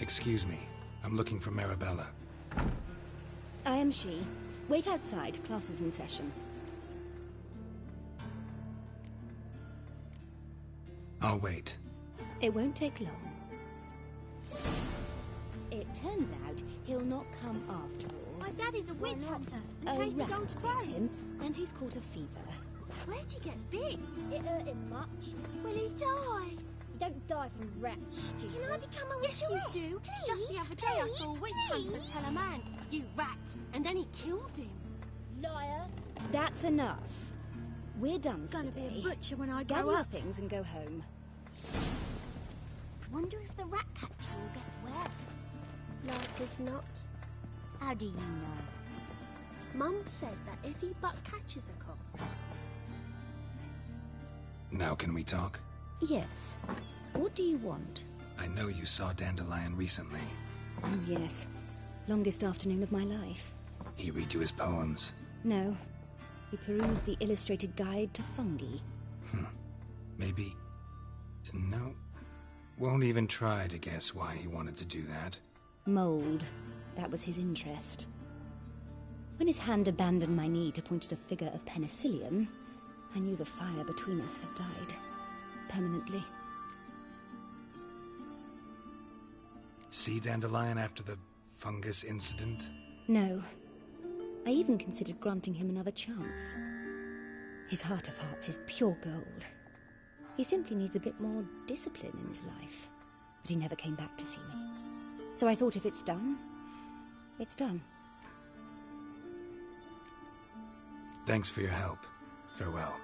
Excuse me. I'm looking for Marabella. I am she. Wait outside. Class is in session. I'll wait. It won't take long. It turns out he'll not come after all. My daddy's a witch hunter and A chases rat old bit crows. him, and he's caught a fever. Where'd he get big? It hurt him much. Will he die? You don't die from rats, stupid. Can I become a witch? Yes, you do. Please, Just the other day I saw a witch hunter tell a man, "You rat," and then he killed him. Liar. That's enough. We're done for Gonna the be day. a butcher when I Gather grow your up. things and go home. Wonder if the rat catcher will get well. No, it does not. How do you know? Mum says that if he but catches a cough. Now can we talk? Yes. What do you want? I know you saw Dandelion recently. Oh, yes. Longest afternoon of my life. He read you his poems. No. He perused the illustrated guide to fungi. Maybe... No. Won't even try to guess why he wanted to do that. Mold. That was his interest. When his hand abandoned my knee to point at a figure of penicillium, I knew the fire between us had died. Permanently. See Dandelion after the fungus incident? No. I even considered granting him another chance. His heart of hearts is pure gold. He simply needs a bit more discipline in his life. But he never came back to see me. So I thought if it's done, it's done. Thanks for your help. Farewell.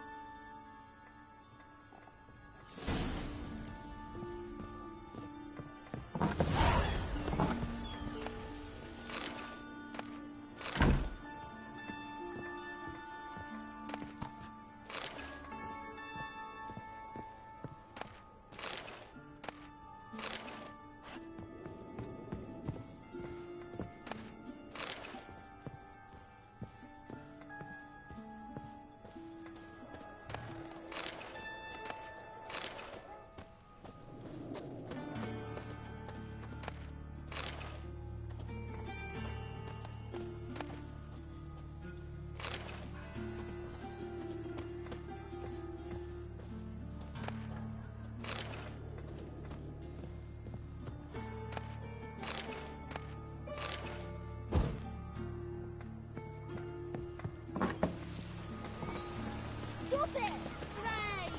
Stop it! Hooray!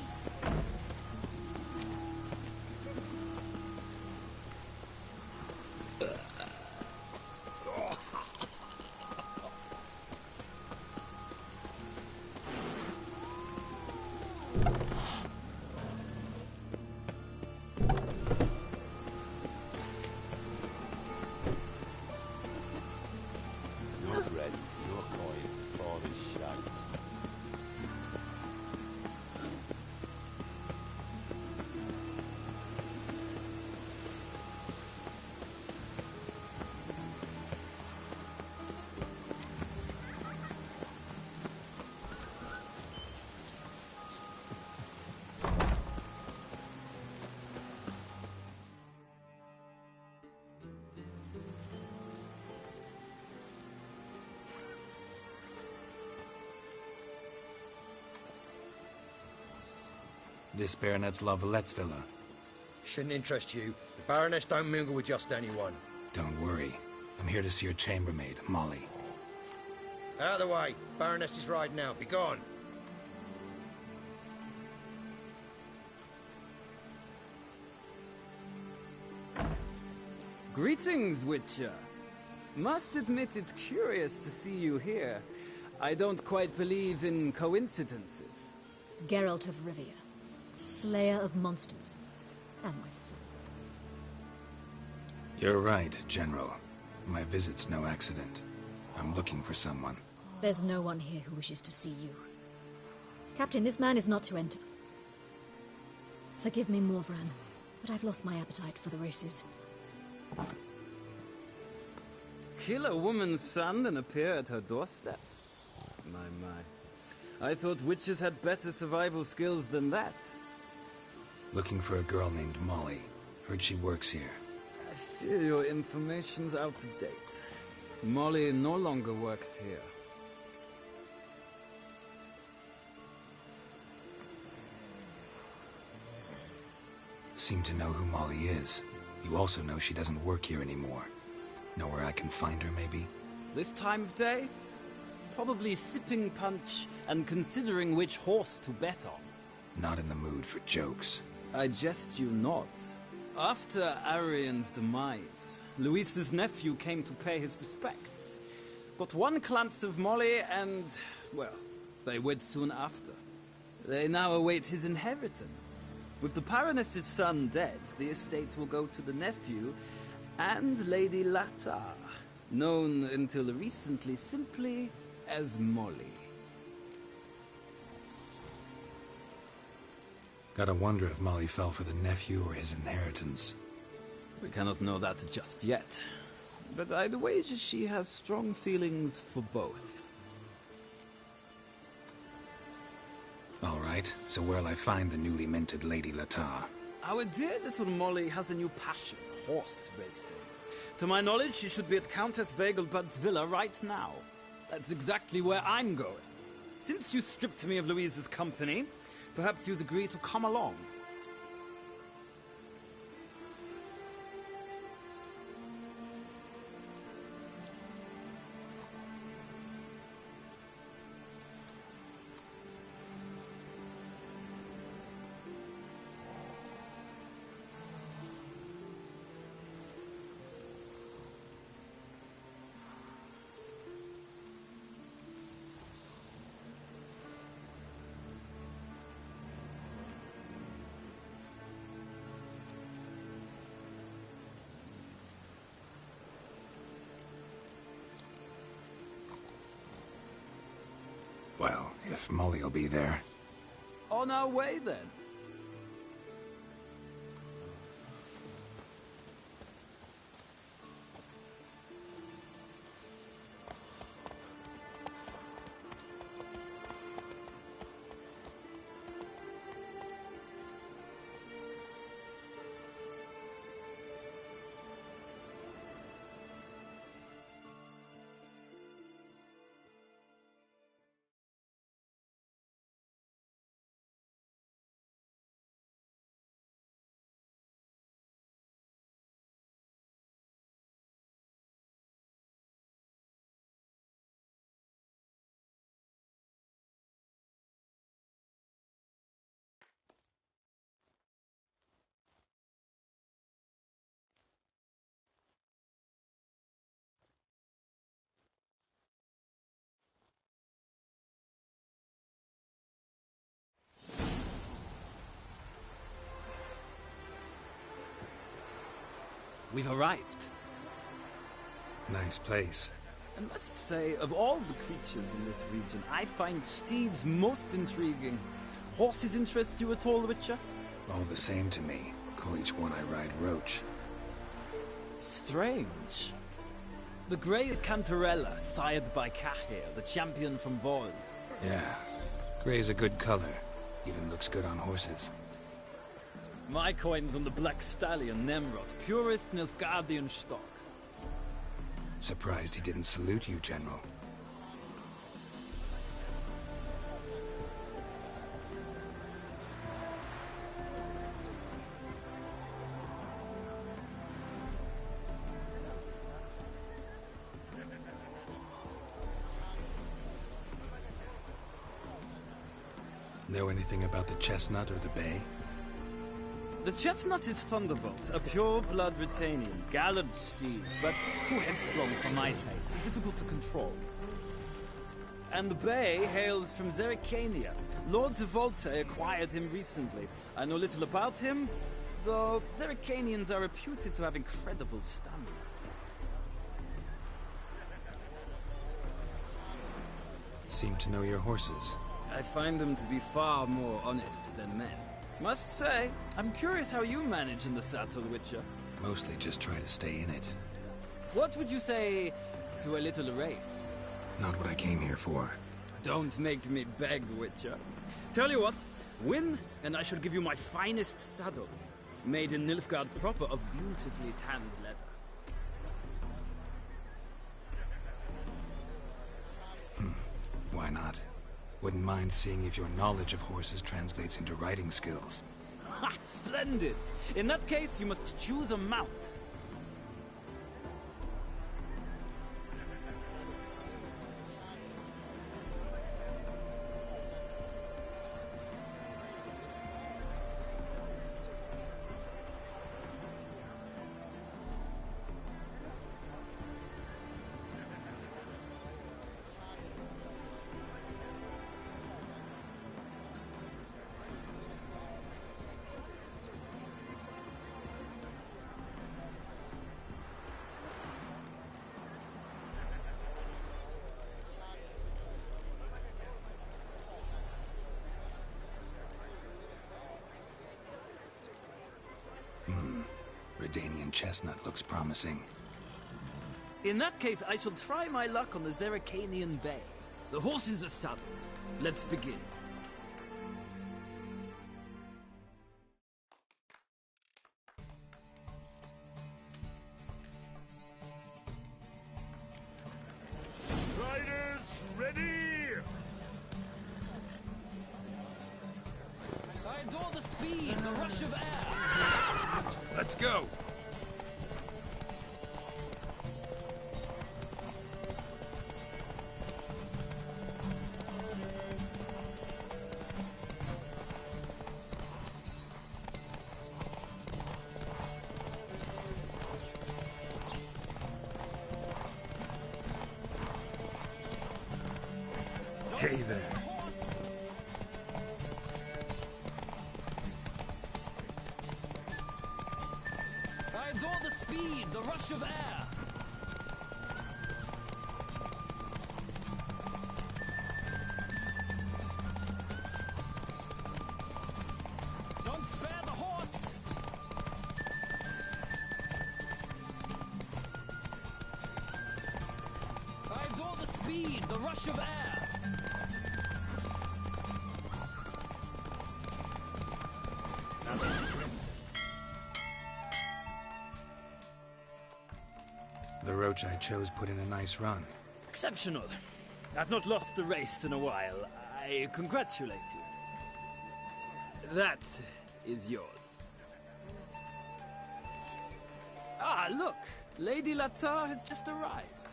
Your bread, your coin, father's shite. This Baronet's La Vallette's villa. Shouldn't interest you. The Baroness don't mingle with just anyone. Don't worry. I'm here to see your chambermaid, Molly. Out of the way. Baroness is riding out. Be gone. Greetings, Witcher. Must admit it's curious to see you here. I don't quite believe in coincidences. Geralt of Rivia, Slayer of monsters, and my son. You're right, General. My visit's no accident. I'm looking for someone. There's no one here who wishes to see you. Captain, this man is not to enter. Forgive me, Morvran, but I've lost my appetite for the races. Kill a woman's son and appear at her doorstep? My. I thought witches had better survival skills than that. Looking for a girl named Molly. Heard she works here. fear your information's out of date. Molly no longer works here. Seem to know who Molly is. You also know she doesn't work here anymore. Know where I can find her, maybe? This time of day? Probably sipping punch and considering which horse to bet on. Not in the mood for jokes. I jest you not. After Arian's demise, Luis's nephew came to pay his respects. Got one glance of Molly and, well, they wed soon after. They now await his inheritance. With the Baroness's son dead, the estate will go to the nephew and Lady Latar, known until recently simply as Molly. Gotta wonder if Molly fell for the nephew or his inheritance. We cannot know that just yet, but I'd wager she has strong feelings for both. All right, so where'll I find the newly minted Lady Latar? Our dear little Molly has a new passion, horse racing. To my knowledge, she should be at Countess Vegelbud's villa right now. That's exactly where I'm going. Since you stripped me of Louise's company, perhaps you'd agree to come along. Well, if Molly'll be there. On our way, then. We've arrived. Nice place. I must say, of all the creatures in this region, I find steeds most intriguing. Horses interest you at all, Witcher? All the same to me. Call each one I ride Roach. Strange. The grey is Cantarella, sired by Cahir, the champion from Vol. Yeah. Gray's a good color. Even looks good on horses. My coin's on the Black Stallion, Nemrod, purest Nilfgaardian stock. Surprised he didn't salute you, General. Know anything about the Chestnut or the Bay? The Chestnut is Thunderbolt, a pure-blood Retanian, gallant steed, but too headstrong for my taste, difficult to control. And the Bay hails from Zerrikania. Lord Tevolte acquired him recently. I know little about him, though Zerrikanians are reputed to have incredible stamina. Seem to know your horses. I find them to be far more honest than men. Must say, I'm curious how you manage in the saddle, Witcher. Mostly just try to stay in it. What would you say to a little race? Not what I came here for. Don't make me beg, Witcher. Tell you what, win, and I shall give you my finest saddle. Made in Nilfgaard proper of beautifully tanned leather. Why not? Wouldn't mind seeing if your knowledge of horses translates into riding skills. Ha! Splendid! In that case, you must choose a mount. Redanian chestnut looks promising. In that case, I shall try my luck on the Zerrikanian Bay. The horses are saddled. Let's begin. Riders, ready! I adore the speed, the rush of air. Let's go! Hey there. I adore the speed, the rush of air. Don't spare the horse. I adore the speed, the rush of air. The roach I chose put in a nice run. Exceptional. I've not lost a race in a while. I congratulate you. That is yours. Ah, look! Lady Latar has just arrived.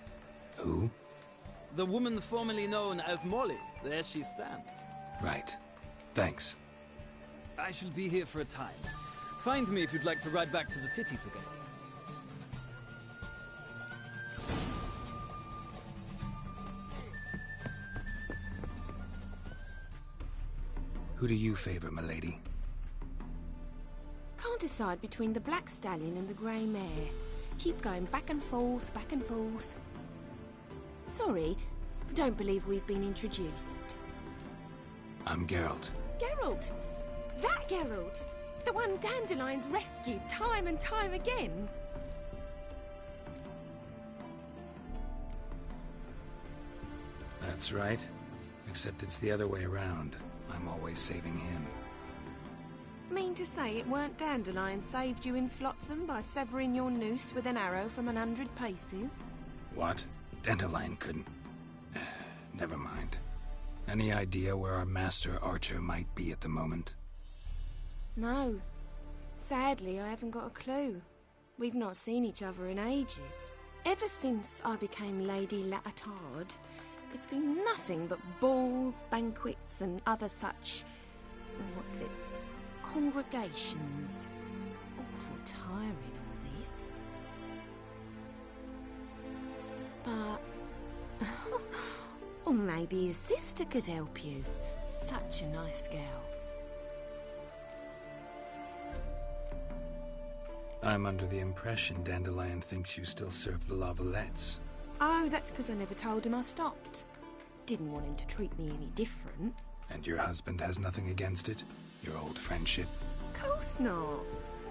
Who? The woman formerly known as Molly. There she stands. Right. Thanks. I shall be here for a time. Find me if you'd like to ride back to the city together. Who do you favor, milady? Can't decide between the black stallion and the grey mare. Keep going back and forth, back and forth. Sorry, don't believe we've been introduced. I'm Geralt. Geralt! That Geralt! The one Dandelion's rescued time and time again. That's right. Except it's the other way around. I'm always saving him. Mean to say it weren't Dandelion saved you in Flotsam by severing your noose with an arrow from 100 paces? What? Dandelion couldn't... Never mind. Any idea where our master archer might be at the moment? No. Sadly, I haven't got a clue. We've not seen each other in ages. Ever since I became Lady Latard, it's been nothing but balls, banquets, and other such... congregations. Awful tiring, all this. But... or maybe his sister could help you. Such a nice girl. I'm under the impression Dandelion thinks you still serve the Lavalettes. Oh, that's because I never told him I stopped. Didn't want him to treat me any different. And your husband has nothing against it? Your old friendship? Course not.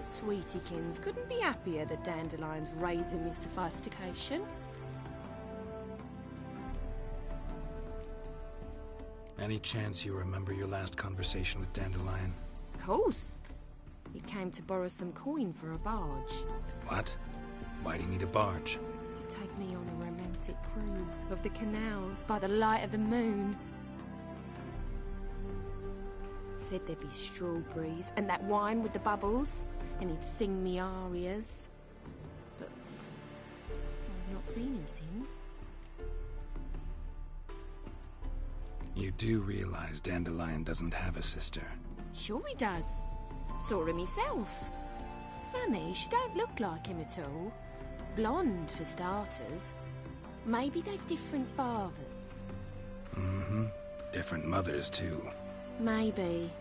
Sweetiekins couldn't be happier that Dandelion's raising me sophistication. Any chance you remember your last conversation with Dandelion? Course. He came to borrow some coin for a barge. What? Why do you need a barge? To take me on a romantic cruise of the canals by the light of the moon. Said there'd be strawberries and that wine with the bubbles, and he'd sing me arias. But I've not seen him since. You do realize Dandelion doesn't have a sister. Sure he does. Saw him myself. Funny, she don't look like him at all. Blonde, for starters. Maybe they've different fathers. Mm-hmm. Different mothers, too. Maybe.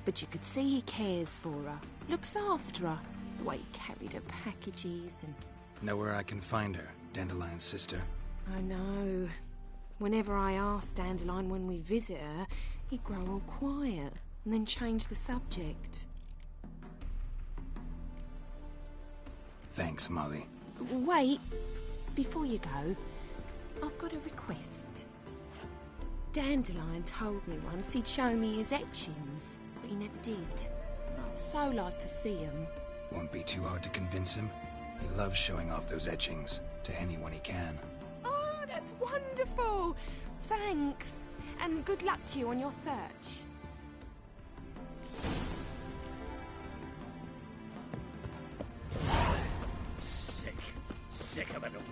But you could see he cares for her. Looks after her. The way he carried her packages and... Know where I can find her, Dandelion's sister? I know. Whenever I asked Dandelion when we'd visit her, he'd grow all quiet and then change the subject. Thanks, Molly. Wait. Before you go, I've got a request. Dandelion told me once he'd show me his etchings, but he never did. I'd so like to see them. Won't be too hard to convince him. He loves showing off those etchings to anyone he can. Oh, that's wonderful! Thanks. And good luck to you on your search. Sick of it all.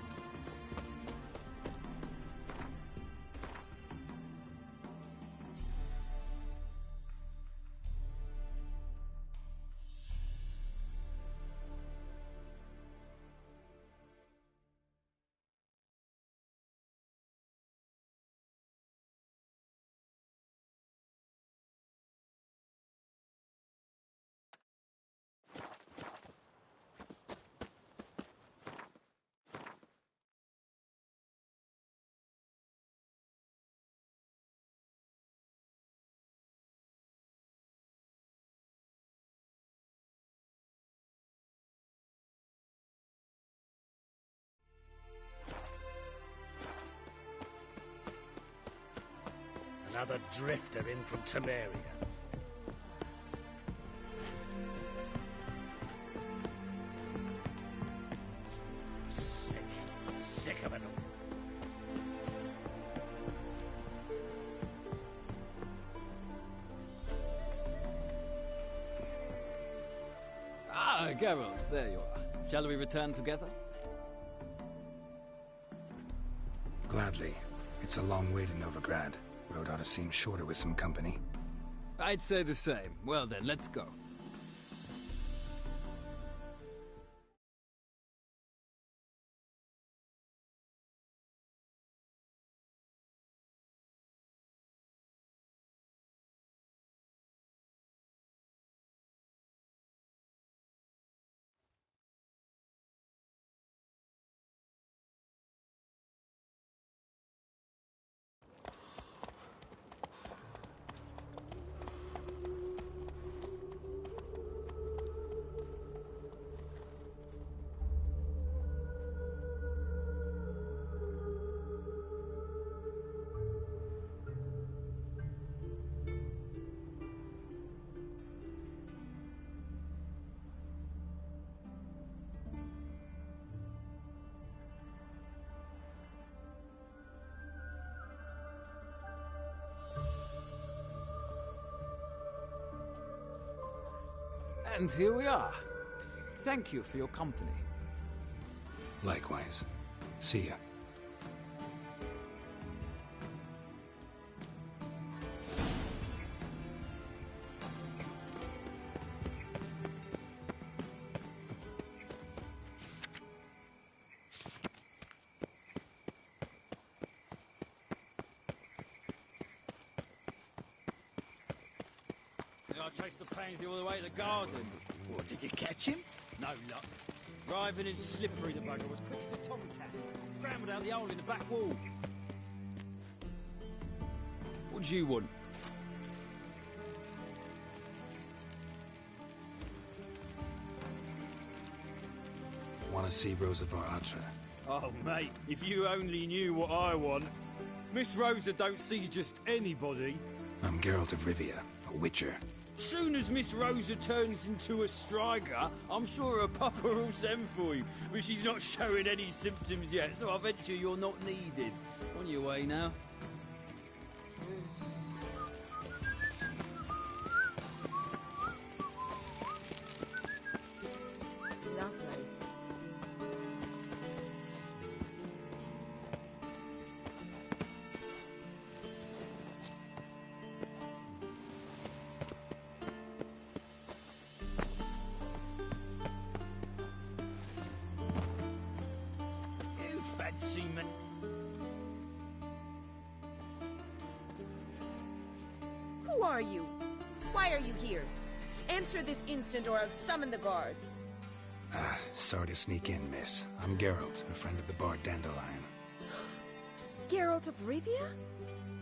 Another drifter in from Temeria. Sick of it all. Ah, Geralt, there you are. Shall we return together? Gladly. It's a long way to Novigrad. Road ought to seem shorter with some company. I'd say the same. Well then, let's go. And here we are. Thank you for your company. Likewise. See ya. I chased the pansy all the way to the garden. What, did you catch him? No luck. Driving in slippery, the bugger was quick as a tomcat. Scrambled out the hole in the back wall. What do you want? Want to see Rosa var Atra? Oh, mate, if you only knew what I want. Miss Rosa don't see just anybody. I'm Geralt of Rivia, a witcher. Soon as Miss Rosa turns into a striker, I'm sure her papa will send for you. But she's not showing any symptoms yet, so I venture you're not needed. On your way now. Lovely. You fancy me? Who are you? Why are you here? Answer this instant or I'll summon the guards. Sorry to sneak in, miss. I'm Geralt, a friend of the bard Dandelion. Geralt of Rivia?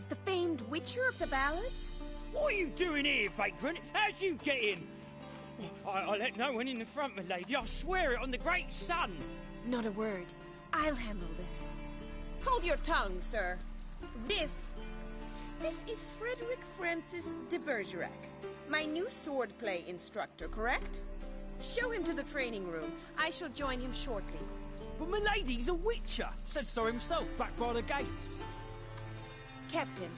The famed witcher of the ballads? What are you doing here, vagrant? How'd you get in? I let no one in the front, my lady. I swear it on the great sun. Not a word. I'll handle this. Hold your tongue, sir. This is Frederick Francis de Bergerac, my new swordplay instructor, correct? Show him to the training room. I shall join him shortly. But my lady's a witcher. Said so himself back by the gates. Captain,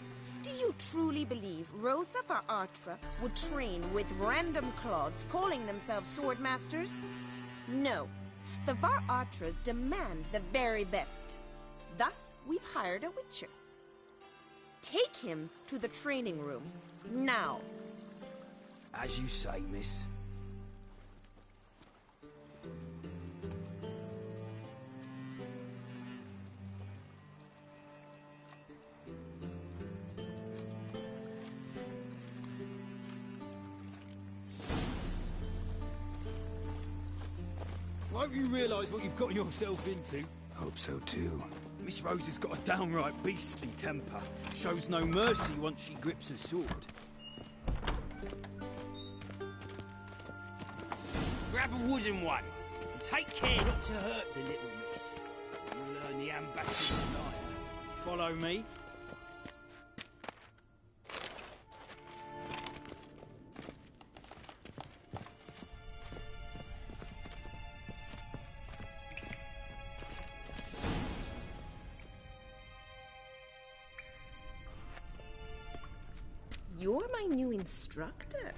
do you truly believe Rosa var Artra would train with random clods calling themselves sword masters? No. The var Artras demand the very best. Thus, we've hired a witcher. Take him to the training room, now. As you say, miss. Won't you realise what you've got yourself into? Hope so too. Miss Rose has got a downright beastly temper. Shows no mercy once she grips a sword. Grab a wooden one. And take care not to hurt the little miss. You'll learn the ambassador's life. Follow me. You're my new instructor.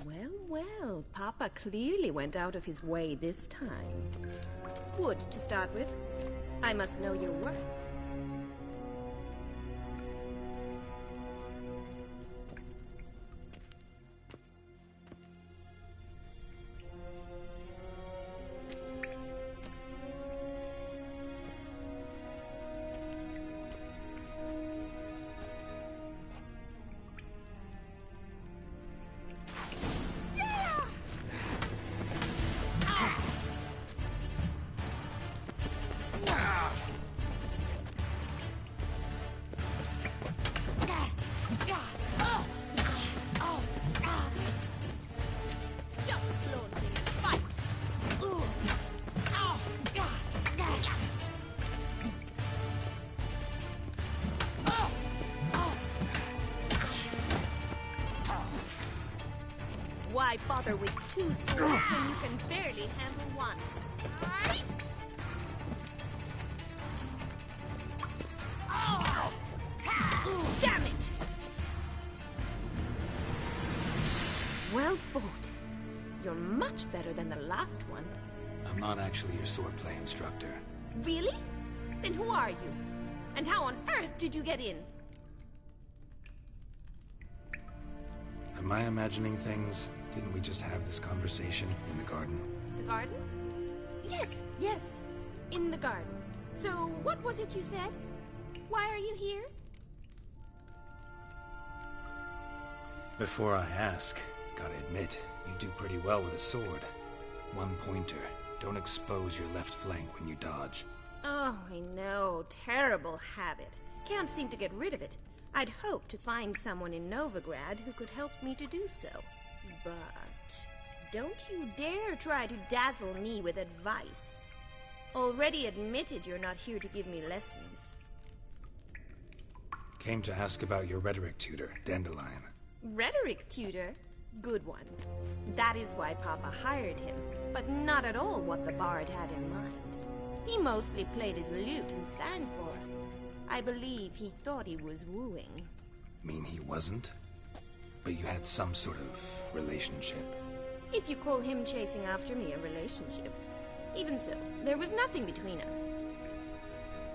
Well, well, Papa clearly went out of his way this time. Wood, to start with. I must know your worth. Why bother with two swords when you can barely handle one? Damn it! Well fought. You're much better than the last one. I'm not actually your swordplay instructor. Really? Then who are you? And how on earth did you get in? Am I imagining things? Didn't we just have this conversation in the garden? The garden? Yes, yes. In the garden. So, what was it you said? Why are you here? Before I ask, gotta admit, you do pretty well with a sword. One pointer. Don't expose your left flank when you dodge. Oh, I know. Terrible habit. Can't seem to get rid of it. I'd hoped to find someone in Novigrad who could help me to do so. But don't you dare try to dazzle me with advice. Already admitted you're not here to give me lessons. Came to ask about your rhetoric tutor, Dandelion. Rhetoric tutor? Good one. That is why Papa hired him, but not at all what the bard had in mind. He mostly played his lute and sang for us. I believe he thought he was wooing. Mean he wasn't? But you had some sort of relationship. If you call him chasing after me a relationship. Even so, there was nothing between us.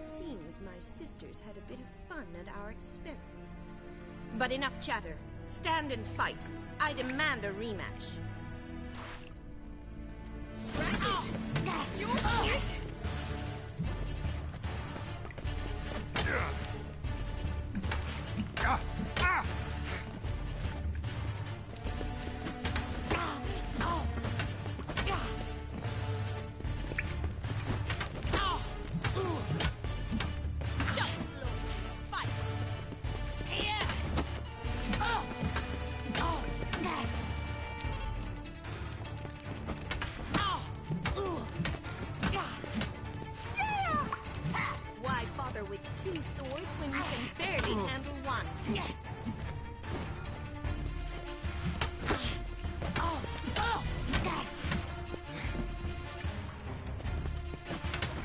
Seems my sisters had a bit of fun at our expense. But enough chatter. Stand and fight. I demand a rematch. Two swords when you can barely handle one.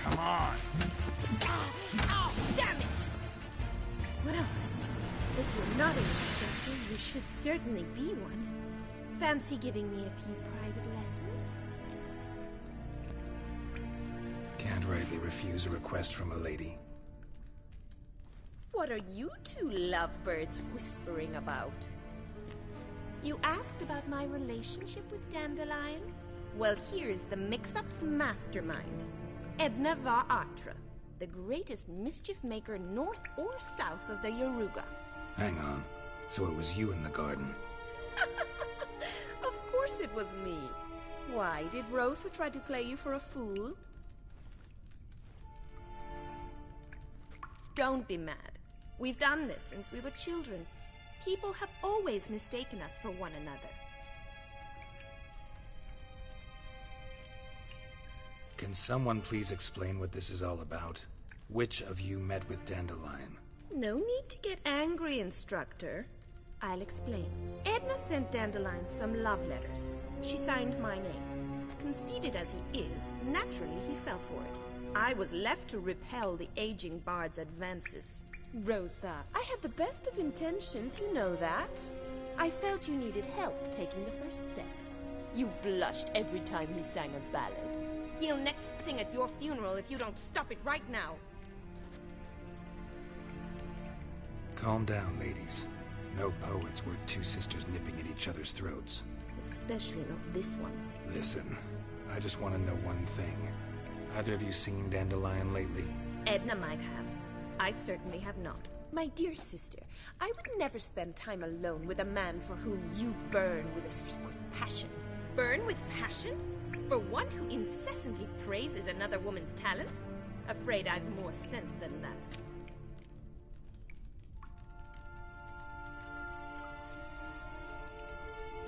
Come on. Damn it! Well, if you're not an instructor, you should certainly be one. Fancy giving me a few private lessons? Can't rightly refuse a request from a lady. What are you two lovebirds whispering about? You asked about my relationship with Dandelion? Well, here's the mix-up's mastermind. Edna var Atra, the greatest mischief maker north or south of the Yaruga. Hang on. So it was you in the garden? Of course it was me. Why, did Rosa try to play you for a fool? Don't be mad. We've done this since we were children. People have always mistaken us for one another. Can someone please explain what this is all about? Which of you met with Dandelion? No need to get angry, instructor. I'll explain. Edna sent Dandelion some love letters. She signed my name. Conceited as he is, naturally he fell for it. I was left to repel the aging bard's advances. Rosa, I had the best of intentions, you know that. I felt you needed help taking the first step. You blushed every time he sang a ballad. He'll next sing at your funeral if you don't stop it right now. Calm down, ladies. No poet's worth two sisters nipping at each other's throats. Especially not this one. Listen, I just want to know one thing. Either of you seen Dandelion lately? Edna might have. I certainly have not. My dear sister, I would never spend time alone with a man for whom you burn with a secret passion. Burn with passion? For one who incessantly praises another woman's talents? Afraid I've more sense than that.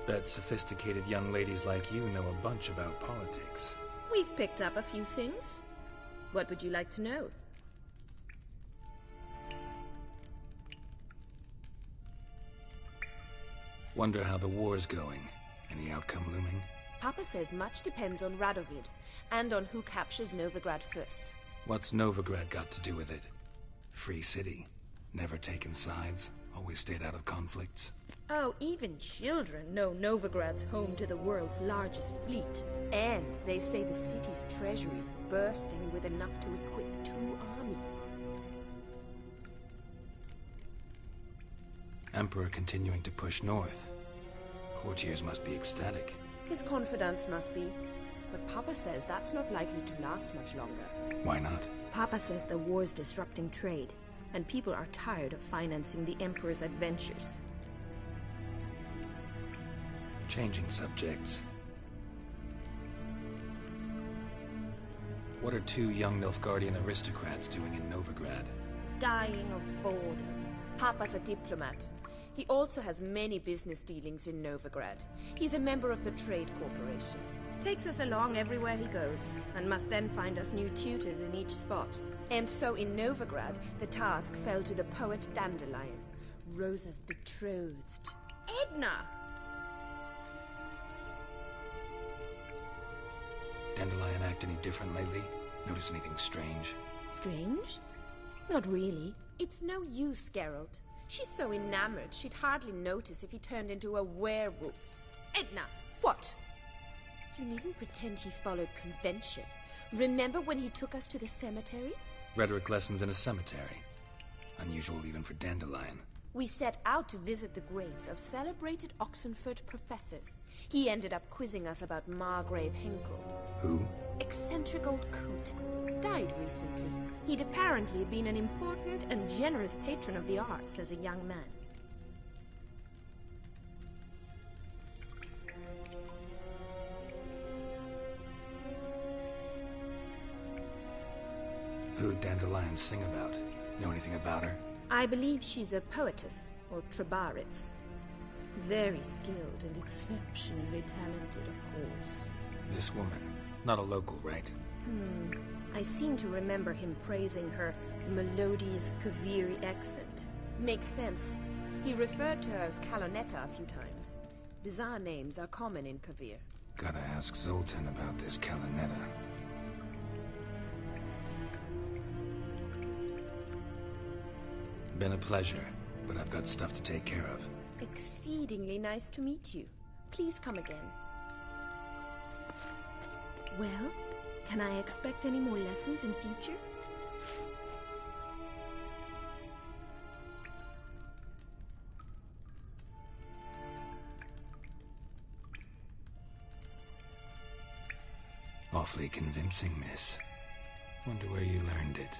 Bet sophisticated young ladies like you know a bunch about politics. We've picked up a few things. What would you like to know? Wonder how the war's going. Any outcome looming? Papa says much depends on Radovid, and on who captures Novigrad first. What's Novigrad got to do with it? Free city. Never taken sides. Always stayed out of conflicts. Oh, even children know Novigrad's home to the world's largest fleet. And they say the city's treasury is bursting with enough to equip 2 armies. Emperor continuing to push north. Courtiers must be ecstatic. His confidants must be. But Papa says that's not likely to last much longer. Why not? Papa says the war's disrupting trade, and people are tired of financing the Emperor's adventures. Changing subjects. What are 2 young Nilfgaardian aristocrats doing in Novigrad? Dying of boredom. Papa's a diplomat. He also has many business dealings in Novigrad. He's a member of the Trade Corporation. Takes us along everywhere he goes, and must then find us new tutors in each spot. And so in Novigrad, the task fell to the poet Dandelion, Rosa's betrothed. Edna! Dandelion act any different lately? Notice anything strange? Strange? Not really. It's no use, Geralt. She's so enamored she'd hardly notice if he turned into a werewolf. Edna, what? You needn't pretend he followed convention. Remember when he took us to the cemetery? Rhetoric lessons in a cemetery. Unusual even for Dandelion. We set out to visit the graves of celebrated Oxenford professors. He ended up quizzing us about Margrave Henkel. Who? Eccentric old coot. Died recently. He'd apparently been an important and generous patron of the arts as a young man. Who'd Dandelion sing about? Know anything about her? I believe she's a poetess, or Trebaritz. Very skilled and exceptionally talented, of course. This woman. Not a local, right? I seem to remember him praising her melodious Kaviri accent. Makes sense. He referred to her as Calonetta a few times. Bizarre names are common in Kavir. Gotta ask Zoltan about this Calonetta. Been a pleasure, but I've got stuff to take care of. Exceedingly nice to meet you. Please come again. Well, can I expect any more lessons in future? Awfully convincing, miss. Wonder where you learned it.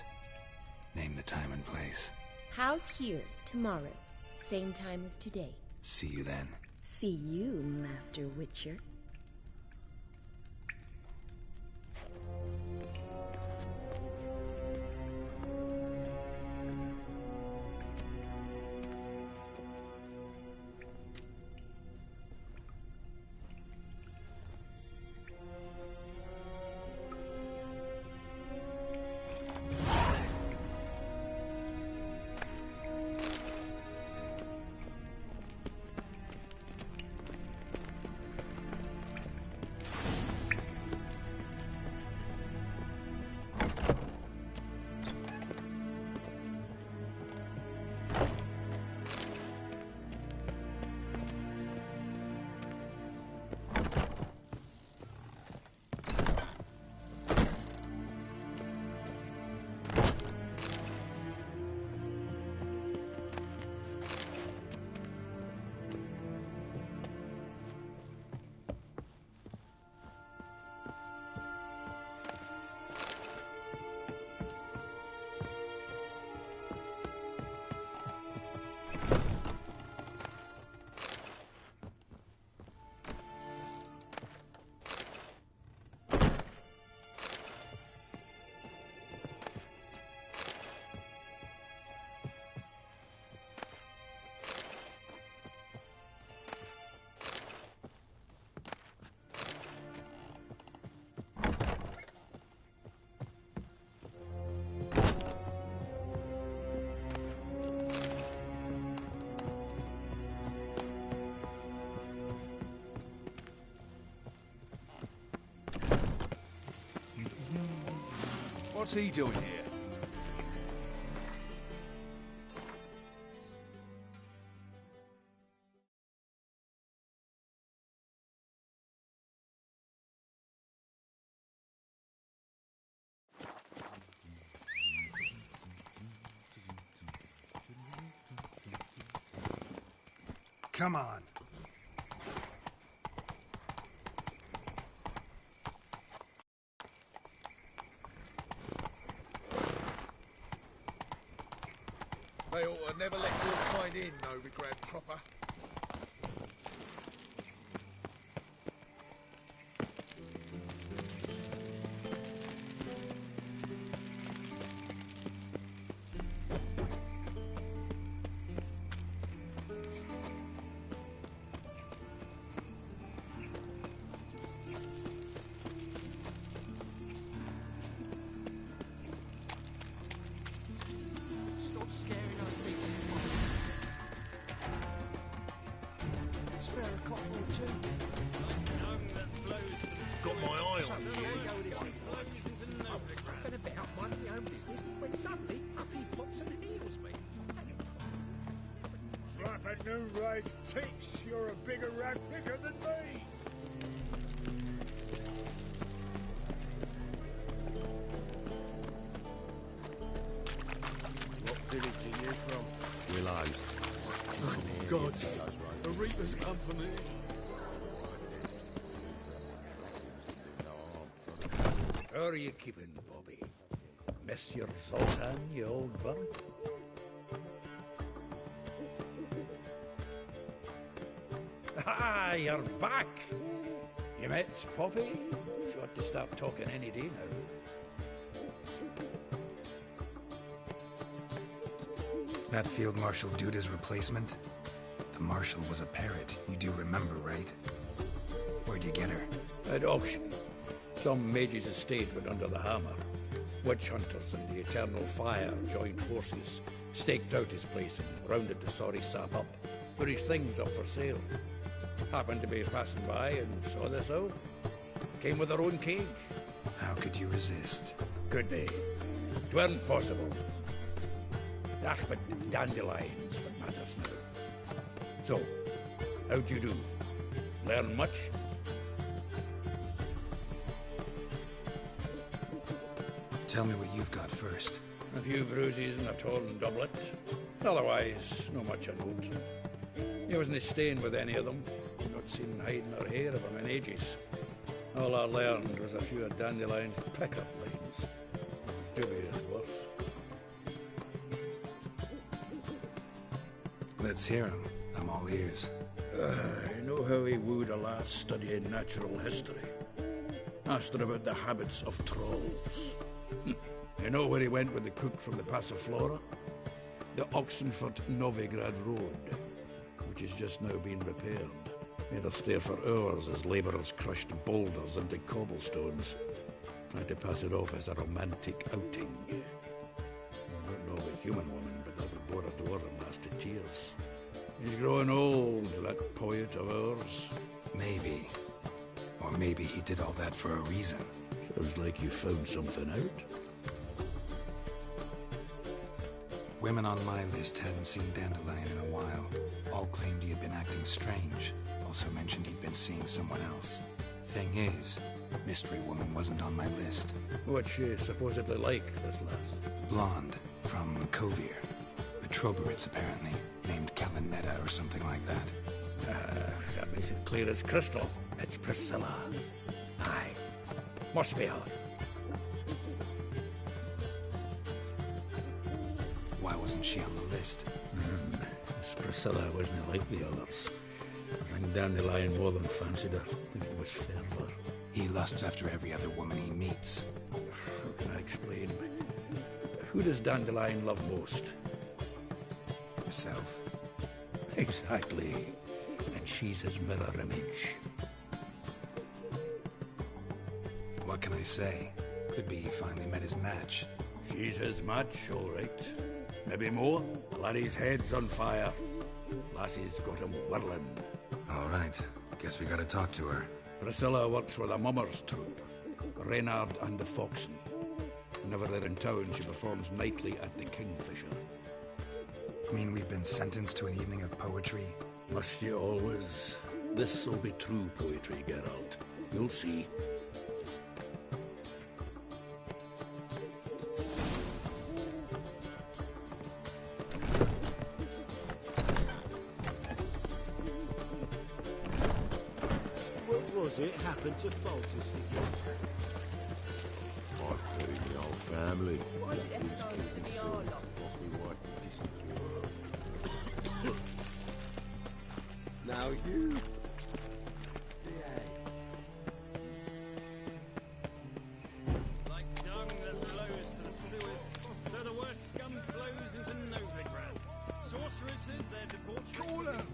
Name the time and place. House here, tomorrow. Same time as today. See you then. See you, Master Witcher. What's he doing here? Come on. They ought to never let your kind in, Novigrad proper. Stop scaring us, Beast. that new race thinks you're a bigger rat picker than me. What village are you from? Willows. Oh, God. The Reaper's come for me. How are you keeping, Bobby? Miss your Zoltan, you old burn? Ah, you're back! You met Poppy? She ought to start talking any day now. That Field Marshal Duda's replacement? The Marshal was a parrot, you do remember, right? Where'd you get her? At auction. Some mage's estate went under the hammer. Witch hunters and the Eternal Fire joined forces, staked out his place and rounded the sorry sap up, put his things up for sale. Happened to be passing by and saw this out. Came with her own cage. How could you resist? Could they? 'Tweren't possible. Ah, but dandelions what matters now. So, how'd you do? Learn much? Tell me what you've got first. A few bruises and a torn doublet. Otherwise, not much of note. He wasn't staying with any of them. Not seen hiding or hair of him in ages. All I learned was a few of Dandelion's pickup lines. Dubious worth. Let's hear him. I'm all ears. I know how he wooed a lass studying natural history. Asked her about the habits of trolls. You know where he went with the cook from the Passiflora? The Oxenford-Novigrad Road, which is just now being repaired. Made her stare for hours as labourers crushed boulders into cobblestones. Tried to pass it off as a romantic outing. I don't know of a human woman, but that would bore a dwarven lass to tears. He's growing old, that poet of ours. Maybe. Or maybe he did all that for a reason. Sounds like you found something out. Women on my list hadn't seen Dandelion in a while. All claimed he had been acting strange. Also mentioned he'd been seeing someone else. Thing is, Mystery Woman wasn't on my list. What's she supposedly like, this lass? Blonde, from Kovir. A Troberitz, apparently, named Kalinetta or something like that. That makes it clear as crystal. It's Priscilla. Aye. Must be her. Why wasn't she on the list? This Priscilla wasn't like the others. I think Dandelion more than fancied her. I think it was fervour. He lusts after every other woman he meets. How can I explain? Who does Dandelion love most? Himself. Exactly. And she's his mirror image. What can I say? Could be he finally met his match. She's his match, all right. Maybe more. Laddie's head's on fire. Lassie's got him whirling. All right. Guess we gotta talk to her. Priscilla works with a mummers troupe. Reynard and the Foxen. Whenever they're in town, she performs nightly at the Kingfisher. Mean we've been sentenced to an evening of poetry? Must you always? This'll be true poetry, Geralt. You'll see. What was it happened to Foltest again? I've buried the whole family. Why did it exile you to be our lot? Now you... Like dung that flows to the sewers, so the worst scum flows into Novigrad. Sorceresses, their debauchery... Call them!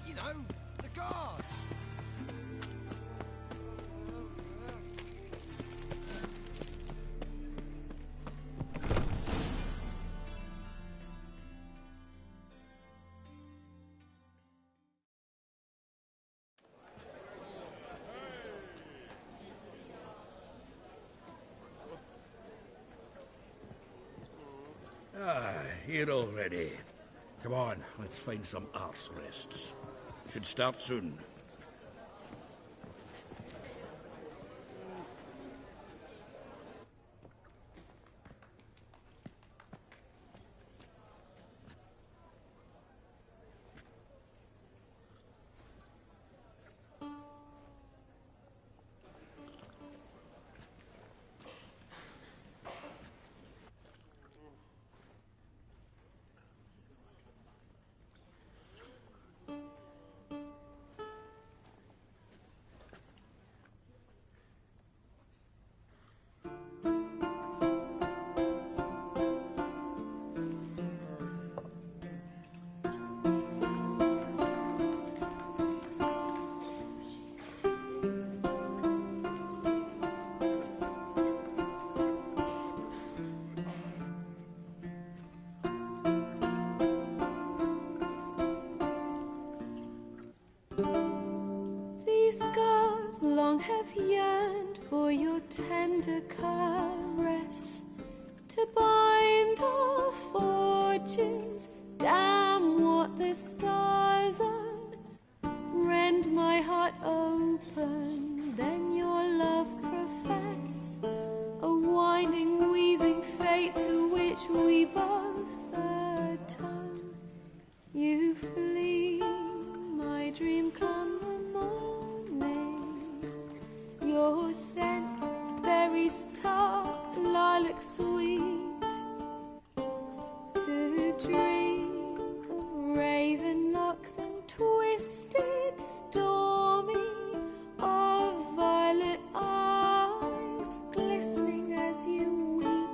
You know, the guards! Ah, here already. Come on, let's find some arse rests. Should start soon. These scars long have yearned for your tender caress, to bind our fortunes. Damn what the stars are. Rend my heart open, then your love profess, a winding, weaving fate to which we both atone. You flee, my dream come the morning. Your scent, berries tart, lilac sweet. To dream of raven locks and twisted, stormy, of violet eyes glistening as you weep.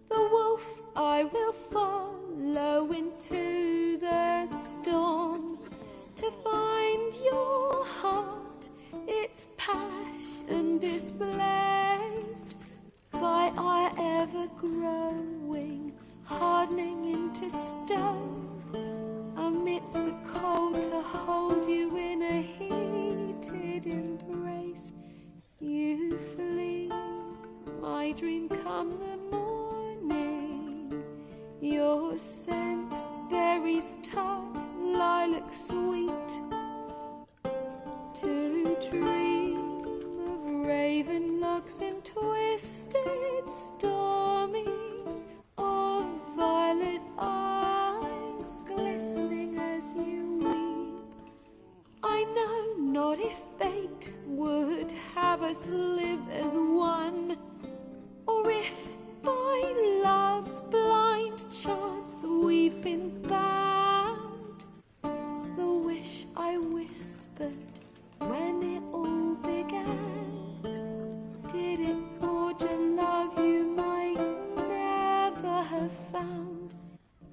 The wolf I will follow into the storm, to find your heart, its passion displaced by our ever-growing, hardening into stone, amidst the cold to hold you in a heated embrace. You flee, my dream come the morning, your scent, berries tart, lilac sweet. To dream of raven locks and twisted, stormy, of violet eyes glistening as you weep. I know not if fate would have us live as one, or if by love's blind chance we've been bound. The wish I whispered when it all began, did it forge a love you might never have found?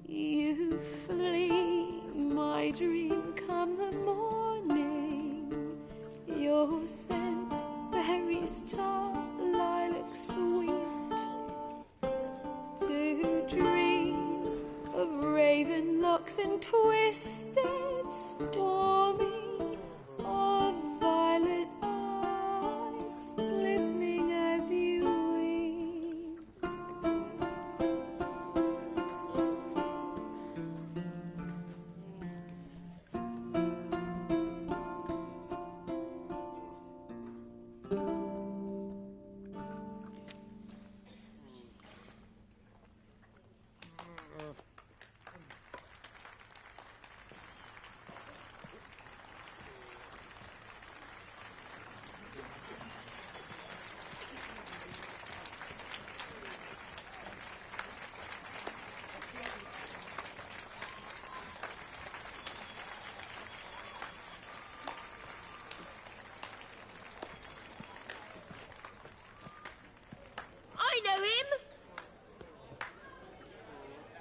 You flee, my dream come the morning, your scent, berries tart, lilac sweet. To dream of raven locks and twisted, stormy, of violet eyes glistening as you weep. I know him!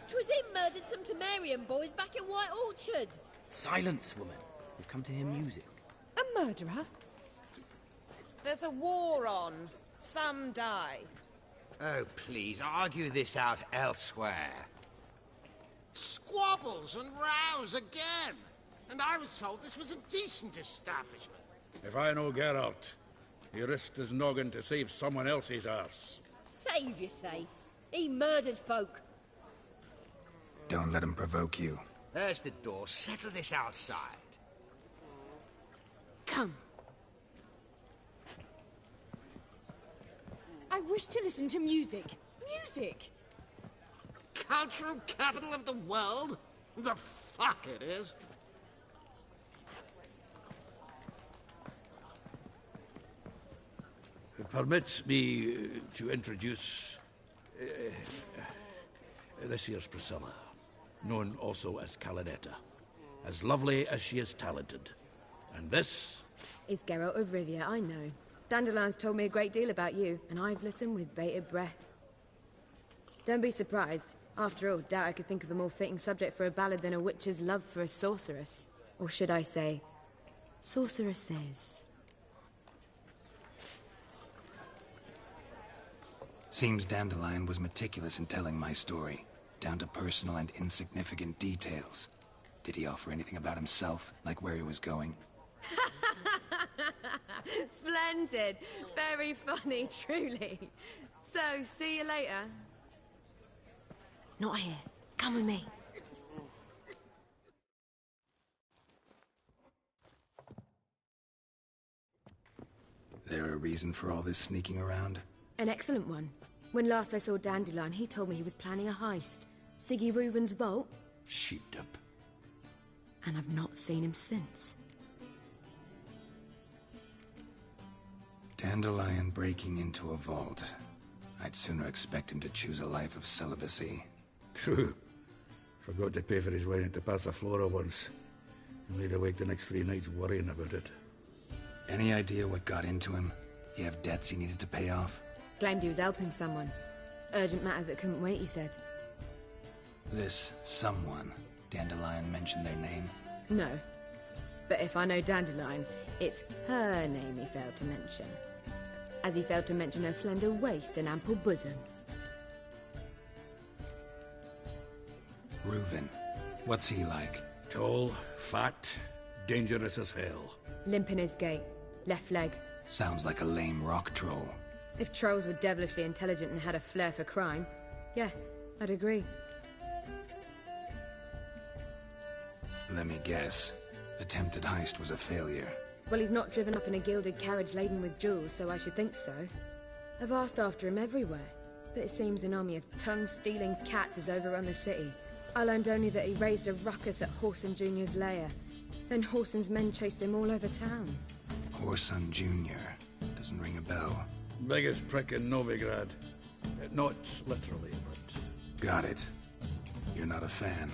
'Twas him murdered some Temerian boys back in White Orchard. Silence, woman. We've come to hear music. A murderer? There's a war on. Some die. Oh, please, argue this out elsewhere. Squabbles and rows again. And I was told this was a decent establishment. If I know Geralt, he risked his noggin to save someone else's arse. Save, you say? He murdered folk. Don't let him provoke you. There's the door. Settle this outside. Come. I wish to listen to music. Music! Cultural capital of the world? The fuck it is. Permit me to introduce... this here's Priscilla, known also as Calinetta. As lovely as she is talented. And this... It's Geralt of Rivia, I know. Dandelion's told me a great deal about you, and I've listened with bated breath. Don't be surprised. After all, doubt I could think of a more fitting subject for a ballad than a witch's love for a sorceress. Or should I say, sorceresses. Seems Dandelion was meticulous in telling my story, down to personal and insignificant details. Did he offer anything about himself, like where he was going? Splendid. Very funny, truly. So, see you later. Not here. Come with me. There a reason for all this sneaking around? An excellent one. When last I saw Dandelion, he told me he was planning a heist. Siggy Reuven's vault. Sheeped up. And I've not seen him since. Dandelion breaking into a vault. I'd sooner expect him to choose a life of celibacy. True. Forgot to pay for his wine at the Passaflora once. And laid awake the next 3 nights worrying about it. Any idea what got into him? He have debts he needed to pay off? Claimed he was helping someone. Urgent matter that couldn't wait, he said. This someone, Dandelion mentioned their name? No. But if I know Dandelion, it's her name he failed to mention. As he failed to mention her slender waist and ample bosom. Reuven. What's he like? Tall, fat, dangerous as hell. Limp in his gait. Left leg. Sounds like a lame rock troll. If trolls were devilishly intelligent and had a flair for crime, yeah, I'd agree. Let me guess. Attempted heist was a failure. Well, he's not driven up in a gilded carriage laden with jewels, so I should think so. I've asked after him everywhere, but it seems an army of tongue-stealing cats has overrun the city. I learned only that he raised a ruckus at Whoreson Jr.'s lair. Then Whoreson's men chased him all over town. Whoreson Jr. Doesn't ring a bell. Biggest prick in Novigrad. Not literally, but... Got it. You're not a fan.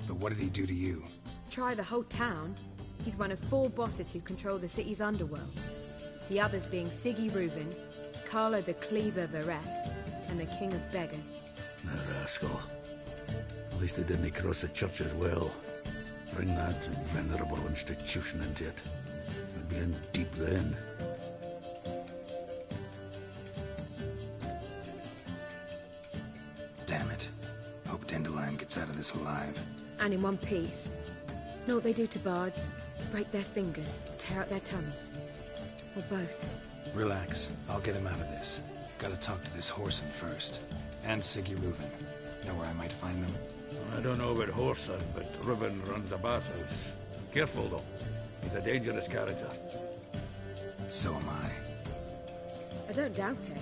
But what did he do to you? Try the whole town. He's one of 4 bosses who control the city's underworld. The others being Siggy Reuven, Carlo the Cleaver Varese, and the King of Beggars. The rascal. At least they didn't cross the church as well. Bring that venerable institution into it. We'd be in deep then. Damn it. Hope Dandelion gets out of this alive. And in one piece. Know what they do to bards? Break their fingers, or tear out their tongues. Or both. Relax. I'll get him out of this. Gotta talk to this Whoreson first. And Siggy Reuven. Know where I might find them? I don't know about Whoreson, but Reuven runs a bathhouse. Careful, though. He's a dangerous character. So am I. I don't doubt it.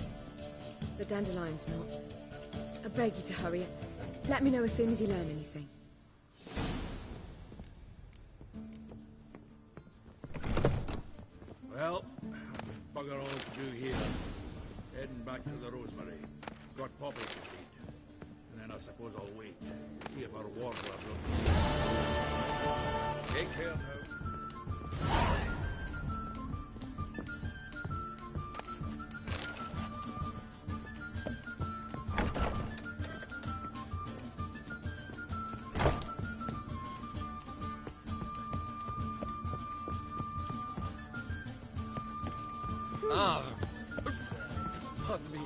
But Dandelion's not. I beg you to hurry it. Let me know as soon as you learn anything. Well, bugger all to do here. Heading back to the Rosemary. Got Poppy to feed. And then I suppose I'll wait. See if our warbler runs. Take care now. Ah, pardon me.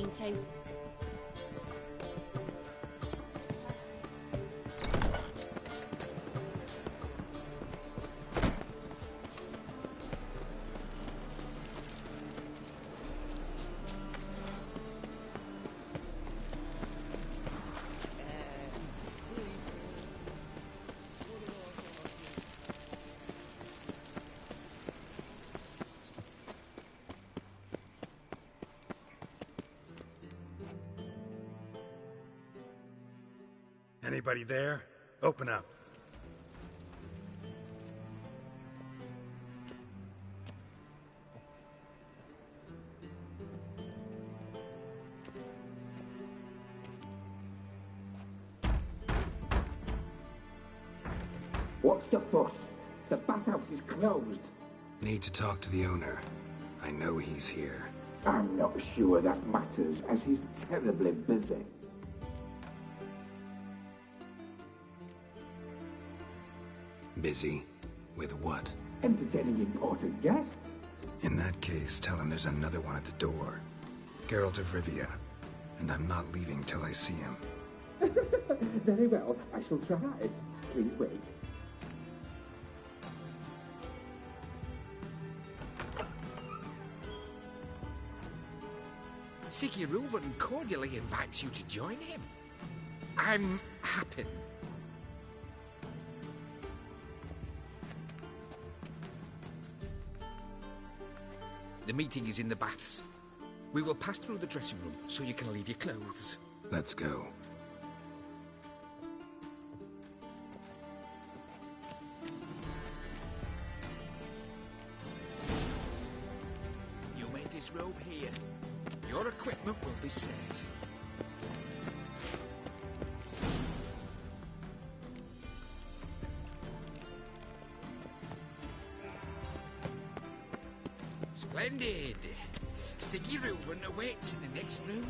mean to. Anybody there? Open up. What's the fuss? The bathhouse is closed. Need to talk to the owner. I know he's here. I'm not sure that matters, as he's terribly busy. Busy? With what? Entertaining important guests. In that case, tell him there's another one at the door. Geralt of Rivia. And I'm not leaving till I see him. Very well, I shall try. Please wait. Siggy Reuven cordially invites you to join him. I'm happy. The meeting is in the baths. We will pass through the dressing room so you can leave your clothes. Let's go. You may disrobe here. Your equipment will be safe. Splendid! Siggy Reuven awaits in the next room.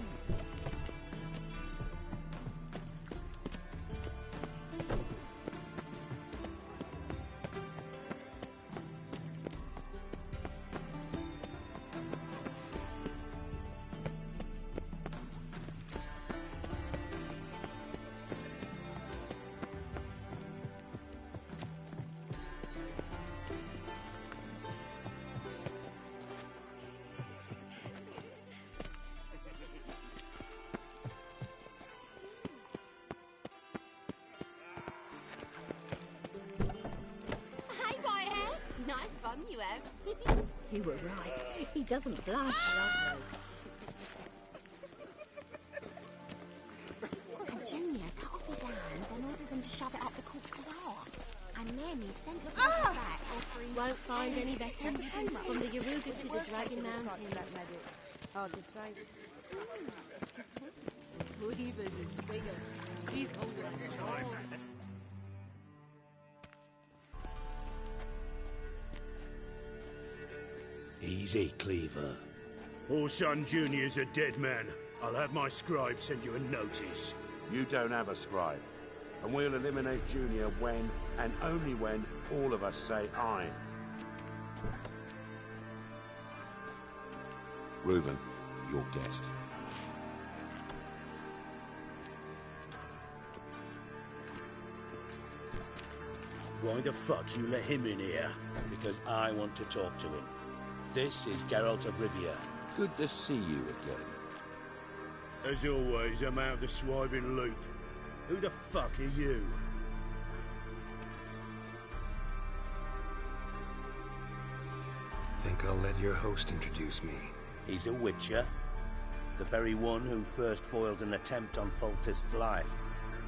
Nice bum you have. You were right. He doesn't blush. And Junior cut off his hand, then ordered them to shove it up the corpse's arse. And then he sent the body back, offering... Won't find any better. From the Yaruga to the Dragon Mountains. Hard to say. Cleaver's is bigger. He's holding the horse. Easy, Cleaver. Orson Jr.'s a dead man. I'll have my scribe send you a notice. You don't have a scribe. And we'll eliminate Junior when, and only when, all of us say aye. Reuven, your guest. Why the fuck you let him in here? Because I want to talk to him. This is Geralt of Rivia. Good to see you again. As always, I'm out of the swiving loop. Who the fuck are you? Think I'll let your host introduce me. He's a witcher. The very one who first foiled an attempt on Foltest's life,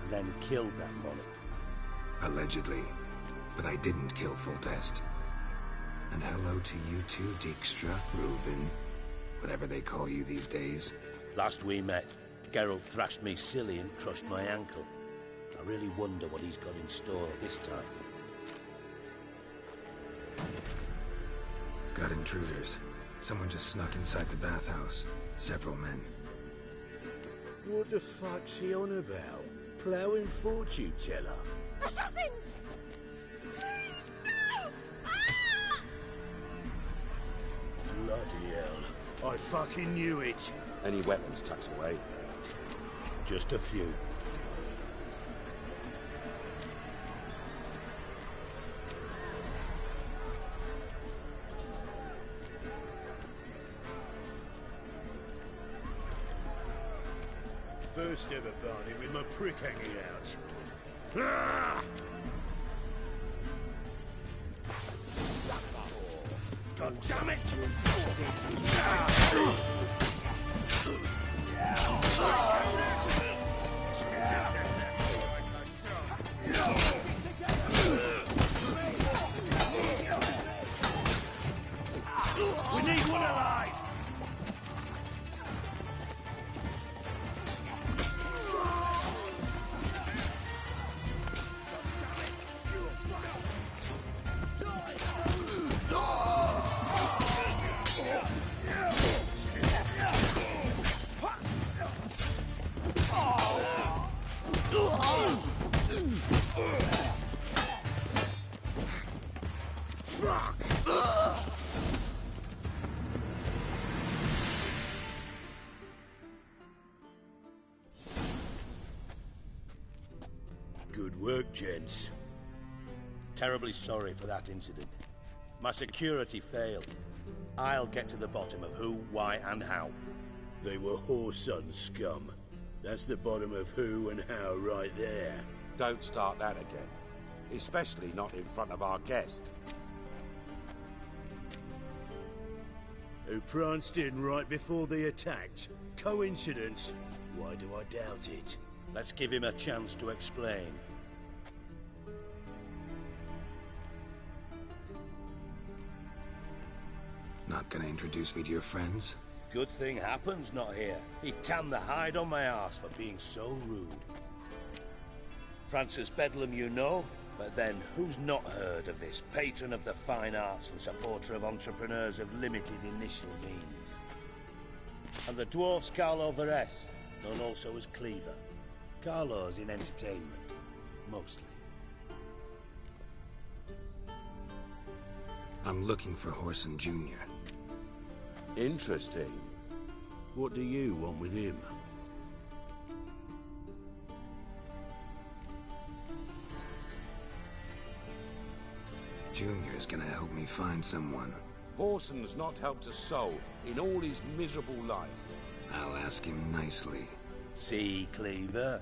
and then killed that monarch. Allegedly. But I didn't kill Foltest. And hello to you too, Dijkstra, Reuven, whatever they call you these days. Last we met, Geralt thrashed me silly and crushed my ankle. I really wonder what he's got in store this time. Got intruders. Someone just snuck inside the bathhouse. Several men. What the fuck's he on about? Ploughing fortune teller? Assassins! Please, no! Ah! Bloody hell. I fucking knew it. Any weapons tucked away? Just a few. First ever party with my prick hanging out. Ah! God damn it! We need one alive! Good work, gents. Terribly sorry for that incident. My security failed. I'll get to the bottom of who, why, and how. They were Whoreson scum. That's the bottom of who and how right there. Don't start that again. Especially not in front of our guest. Who pranced in right before they attacked. Coincidence? Why do I doubt it? Let's give him a chance to explain. Not gonna introduce me to your friends? Good thing Happen's not here. He'd tan the hide on my ass for being so rude. Francis Bedlam you know, but then who's not heard of this patron of the fine arts and supporter of entrepreneurs of limited initial means? And the dwarf's Carlo Veres, known also as Cleaver. Carlo's in entertainment, mostly. I'm looking for Whoreson Jr. Interesting. What do you want with him? Junior's gonna help me find someone. Whoreson's not helped a soul in all his miserable life. I'll ask him nicely. See, Cleaver?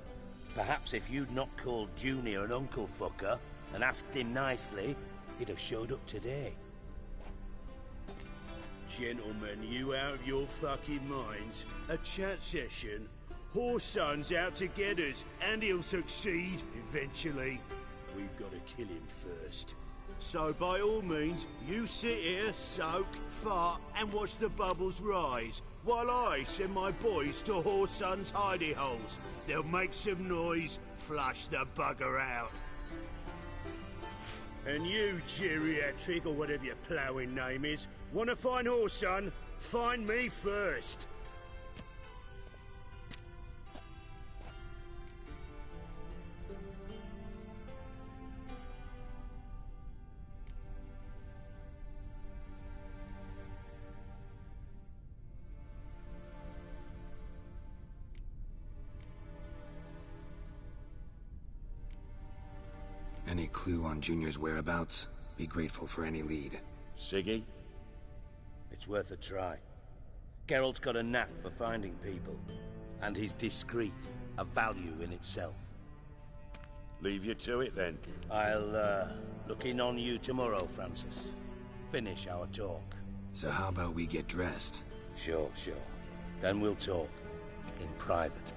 Perhaps if you'd not called Junior an uncle fucker and asked him nicely, he'd have showed up today. Gentlemen, you out of your fucking minds? A chat session? Whoreson's out to get us, and he'll succeed eventually. We've got to kill him first. So by all means, you sit here, soak, fart, and watch the bubbles rise, while I send my boys to Whoreson's hidey holes. They'll make some noise, flush the bugger out. And you, geriatric, or whatever your ploughing name is, want to find Whoreson? Find me first. Any clue on Junior's whereabouts? Be grateful for any lead. Siggy? It's worth a try. Geralt's got a knack for finding people. And he's discreet, a value in itself. Leave you to it, then. I'll, look in on you tomorrow, Francis. Finish our talk. So how about we get dressed? Sure. Then we'll talk. In private.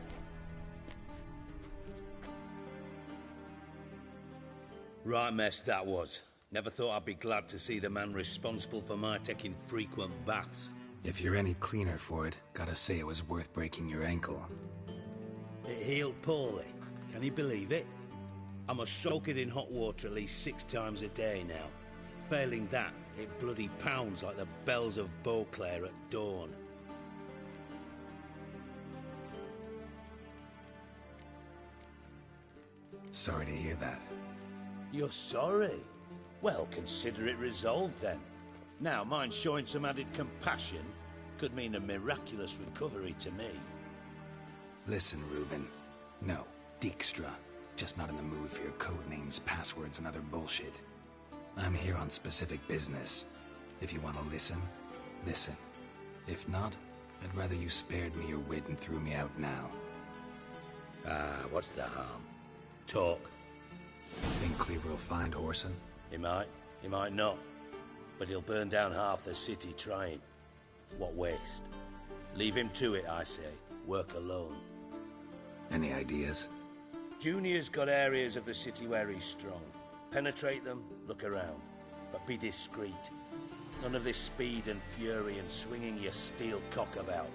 Right mess that was. Never thought I'd be glad to see the man responsible for my taking frequent baths. If you're any cleaner for it, gotta say it was worth breaking your ankle. It healed poorly. Can you believe it? I must soak it in hot water at least 6 times a day now. Failing that, it bloody pounds like the bells of Beauclair at dawn. Sorry to hear that. You're sorry? Well, consider it resolved then. Now, mind showing some added compassion? Could mean a miraculous recovery to me. Listen, Reuven. No, Dijkstra. Just not in the mood for your code names, passwords, and other bullshit. I'm here on specific business. If you want to listen, listen. If not, I'd rather you spared me your wit and threw me out now. What's the harm? Talk. Think Cleaver will find Whoreson? He might not. But he'll burn down half the city trying. What waste? Leave him to it, I say. Work alone. Any ideas? Junior's got areas of the city where he's strong. Penetrate them, look around. But be discreet. None of this speed and fury and swinging your steel cock about.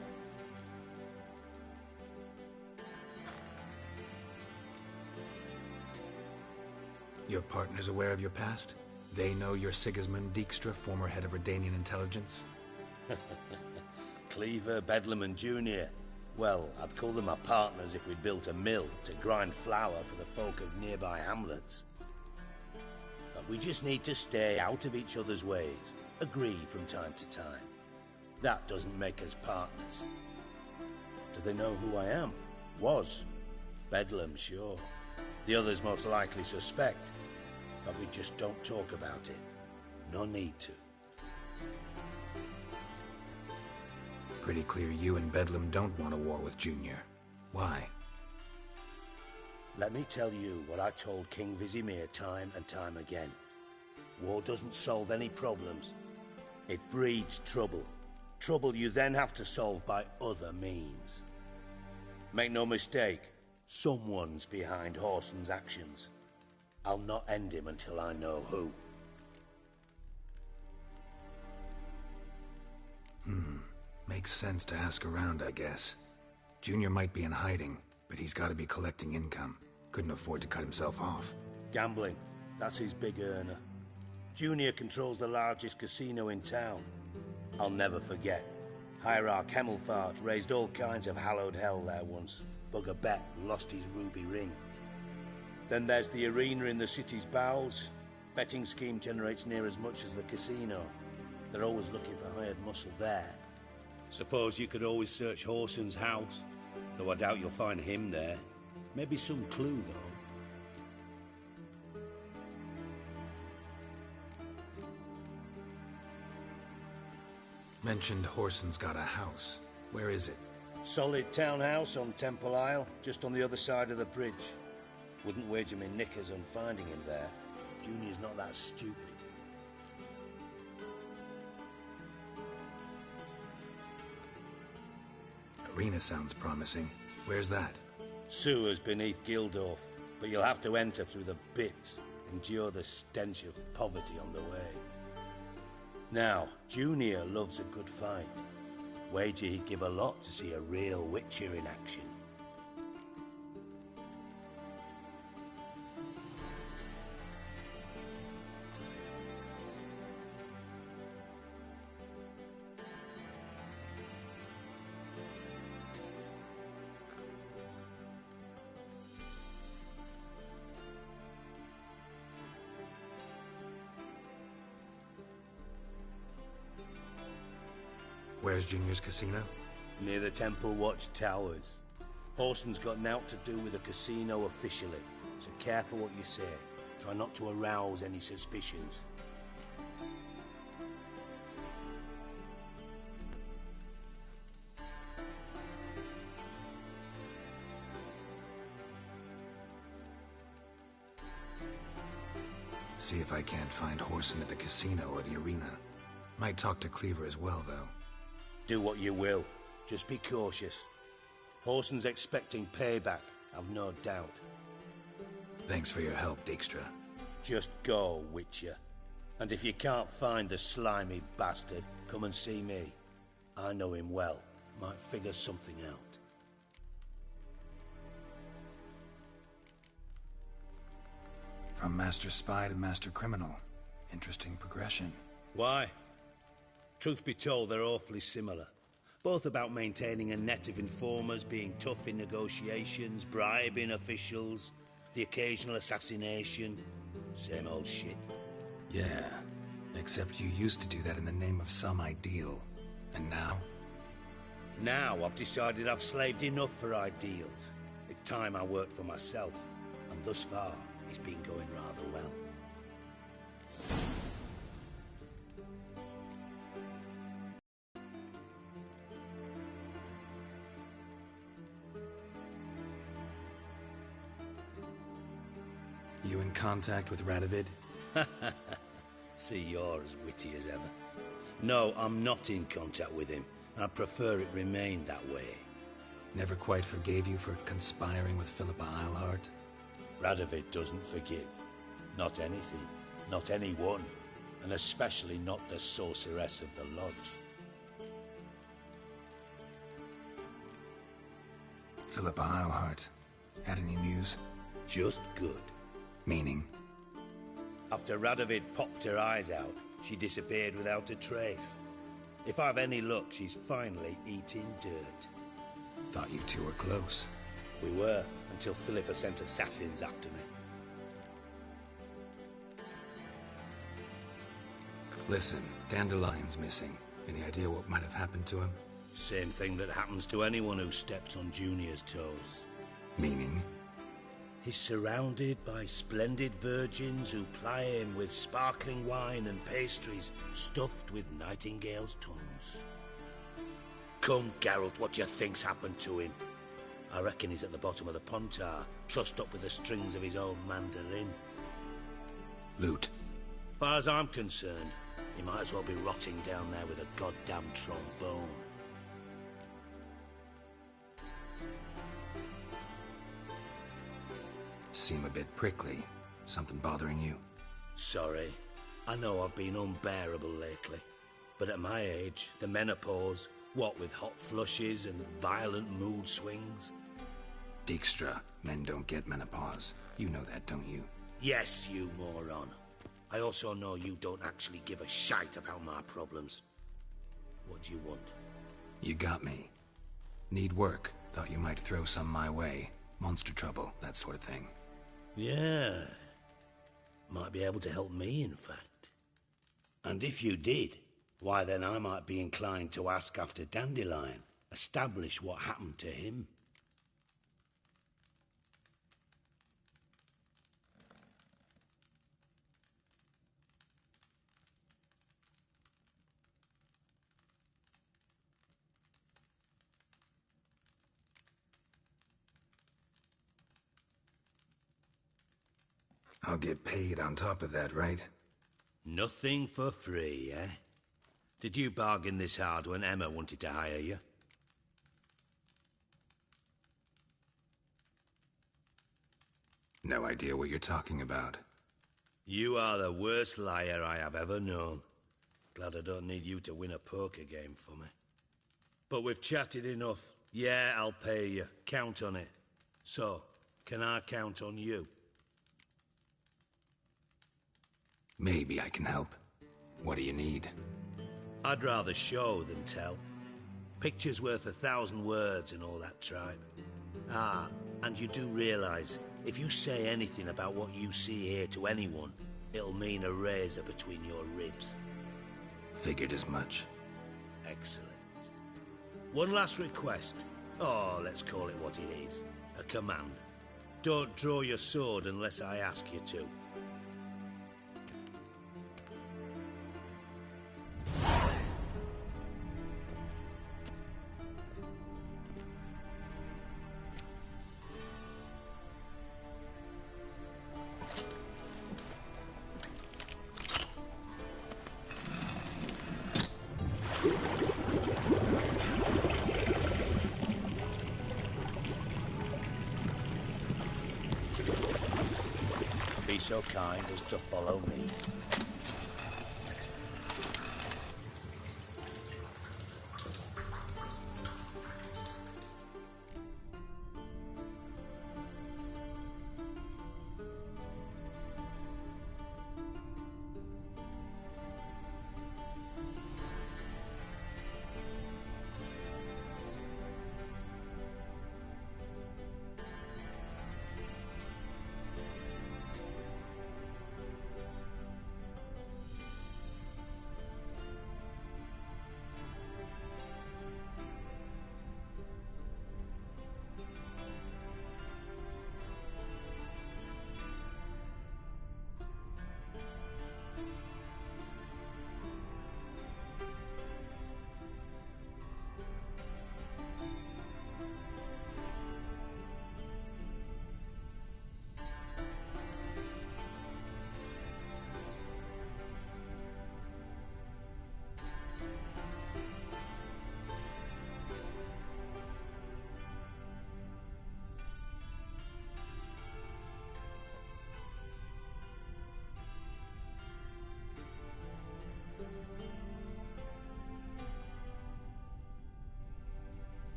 Your partner's aware of your past? They know you're Sigismund Dijkstra, former head of Redanian intelligence? Cleaver, Bedlam and Junior. Well, I'd call them our partners if we'd built a mill to grind flour for the folk of nearby hamlets. But we just need to stay out of each other's ways, agree from time to time. That doesn't make us partners. Do they know who I am? Was. Bedlam, sure. The others most likely suspect, but we just don't talk about it. No need to. Pretty clear you and Bedlam don't want a war with Junior. Why? Let me tell you what I told King Vizimir time and time again. War doesn't solve any problems. It breeds trouble. Trouble you then have to solve by other means. Make no mistake, someone's behind Whoreson's actions. I'll not end him until I know who. Makes sense to ask around, I guess. Junior might be in hiding, but he's got to be collecting income. Couldn't afford to cut himself off. Gambling. That's his big earner. Junior controls the largest casino in town. I'll never forget. Hierarch Hemelfart raised all kinds of hallowed hell there once. Bugger bet and lost his ruby ring. Then there's the arena in the city's bowels. Betting scheme generates near as much as the casino. They're always looking for hired muscle there. Suppose you could always search Whoreson's house, though I doubt you'll find him there. Maybe some clue, though. Mentioned Whoreson's got a house. Where is it? Solid townhouse on Temple Isle, just on the other side of the bridge. Wouldn't wager me knickers on finding him there. Junior's not that stupid. Arena sounds promising. Where's that? Sewers beneath Gildorf, but you'll have to enter through the bits, endure the stench of poverty on the way. Now, Junior loves a good fight. Wager he'd give a lot to see a real Witcher in action. Where's Junior's casino? Near the Temple Watch Towers. Whoreson's got naught to do with the casino officially, so careful what you say. Try not to arouse any suspicions. See if I can't find Whoreson at the casino or the arena. Might talk to Cleaver as well, though. Do what you will. Just be cautious. Whoreson's expecting payback, I've no doubt. Thanks for your help, Dijkstra. Just go, Witcher. And if you can't find the slimy bastard, come and see me. I know him well. Might figure something out. From Master Spy to Master Criminal. Interesting progression. Why? Truth be told, they're awfully similar. Both about maintaining a net of informers, being tough in negotiations, bribing officials, the occasional assassination. Same old shit. Yeah, except you used to do that in the name of some ideal. And now, Now I've decided I've slaved enough for ideals. It's time I worked for myself, and thus far, it's been going rather well. You in contact with Radovid? See, you're as witty as ever. No, I'm not in contact with him. I prefer it remain that way. Never quite forgave you for conspiring with Philippa Eilhart? Radovid doesn't forgive. Not anything. Not anyone. And especially not the sorceress of the Lodge. Philippa Eilhart. Had any news? Just good. Meaning? After Radovid popped her eyes out, she disappeared without a trace. If I've any luck, she's finally eating dirt. Thought you two were close. We were, until Philippa sent assassins after me. Listen, Dandelion's missing. Any idea what might have happened to him? Same thing that happens to anyone who steps on Junior's toes. Meaning? He's surrounded by splendid virgins who ply him with sparkling wine and pastries stuffed with nightingales' tongues. Come, Geralt, what do you think's happened to him? I reckon he's at the bottom of the Pontar, trussed up with the strings of his own mandolin. Loot. Far as I'm concerned, he might as well be rotting down there with a goddamn trombone. Seem a bit prickly. Something bothering you? Sorry. I know I've been unbearable lately. But at my age, the menopause, what with hot flushes and violent mood swings? Dijkstra, men don't get menopause. You know that, don't you? Yes, you moron. I also know you don't actually give a shite about my problems. What do you want? You got me. Need work. Thought you might throw some my way. Monster trouble, that sort of thing. Yeah. Might be able to help me, in fact. And if you did, why then I might be inclined to ask after Dandelion, establish what happened to him. I'll get paid on top of that, right? Nothing for free, eh? Did you bargain this hard when Emma wanted to hire you? No idea what you're talking about. You are the worst liar I have ever known. Glad I don't need you to win a poker game for me. But we've chatted enough. Yeah, I'll pay you. Count on it. So, can I count on you? Maybe I can help. What do you need? I'd rather show than tell. Picture's worth 1,000 words and all that tribe. Ah, and you do realize, if you say anything about what you see here to anyone, it'll mean a razor between your ribs. Figured as much. Excellent. One last request. Oh, let's call it what it is. A command. Don't draw your sword unless I ask you to. Be so kind as to follow me.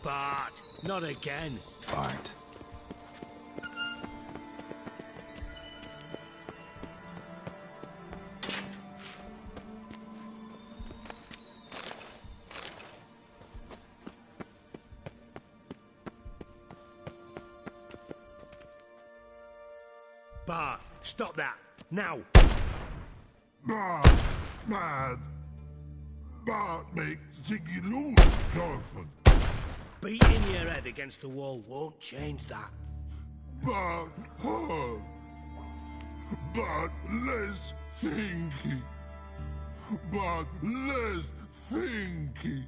Bart, not again. Bart. Bart, stop that, now! Bart, mad. Bart makes Ziggy lose, Jorfin. Beating your head against the wall won't change that. Bart hard. Bart less thinky. Bart less thinky.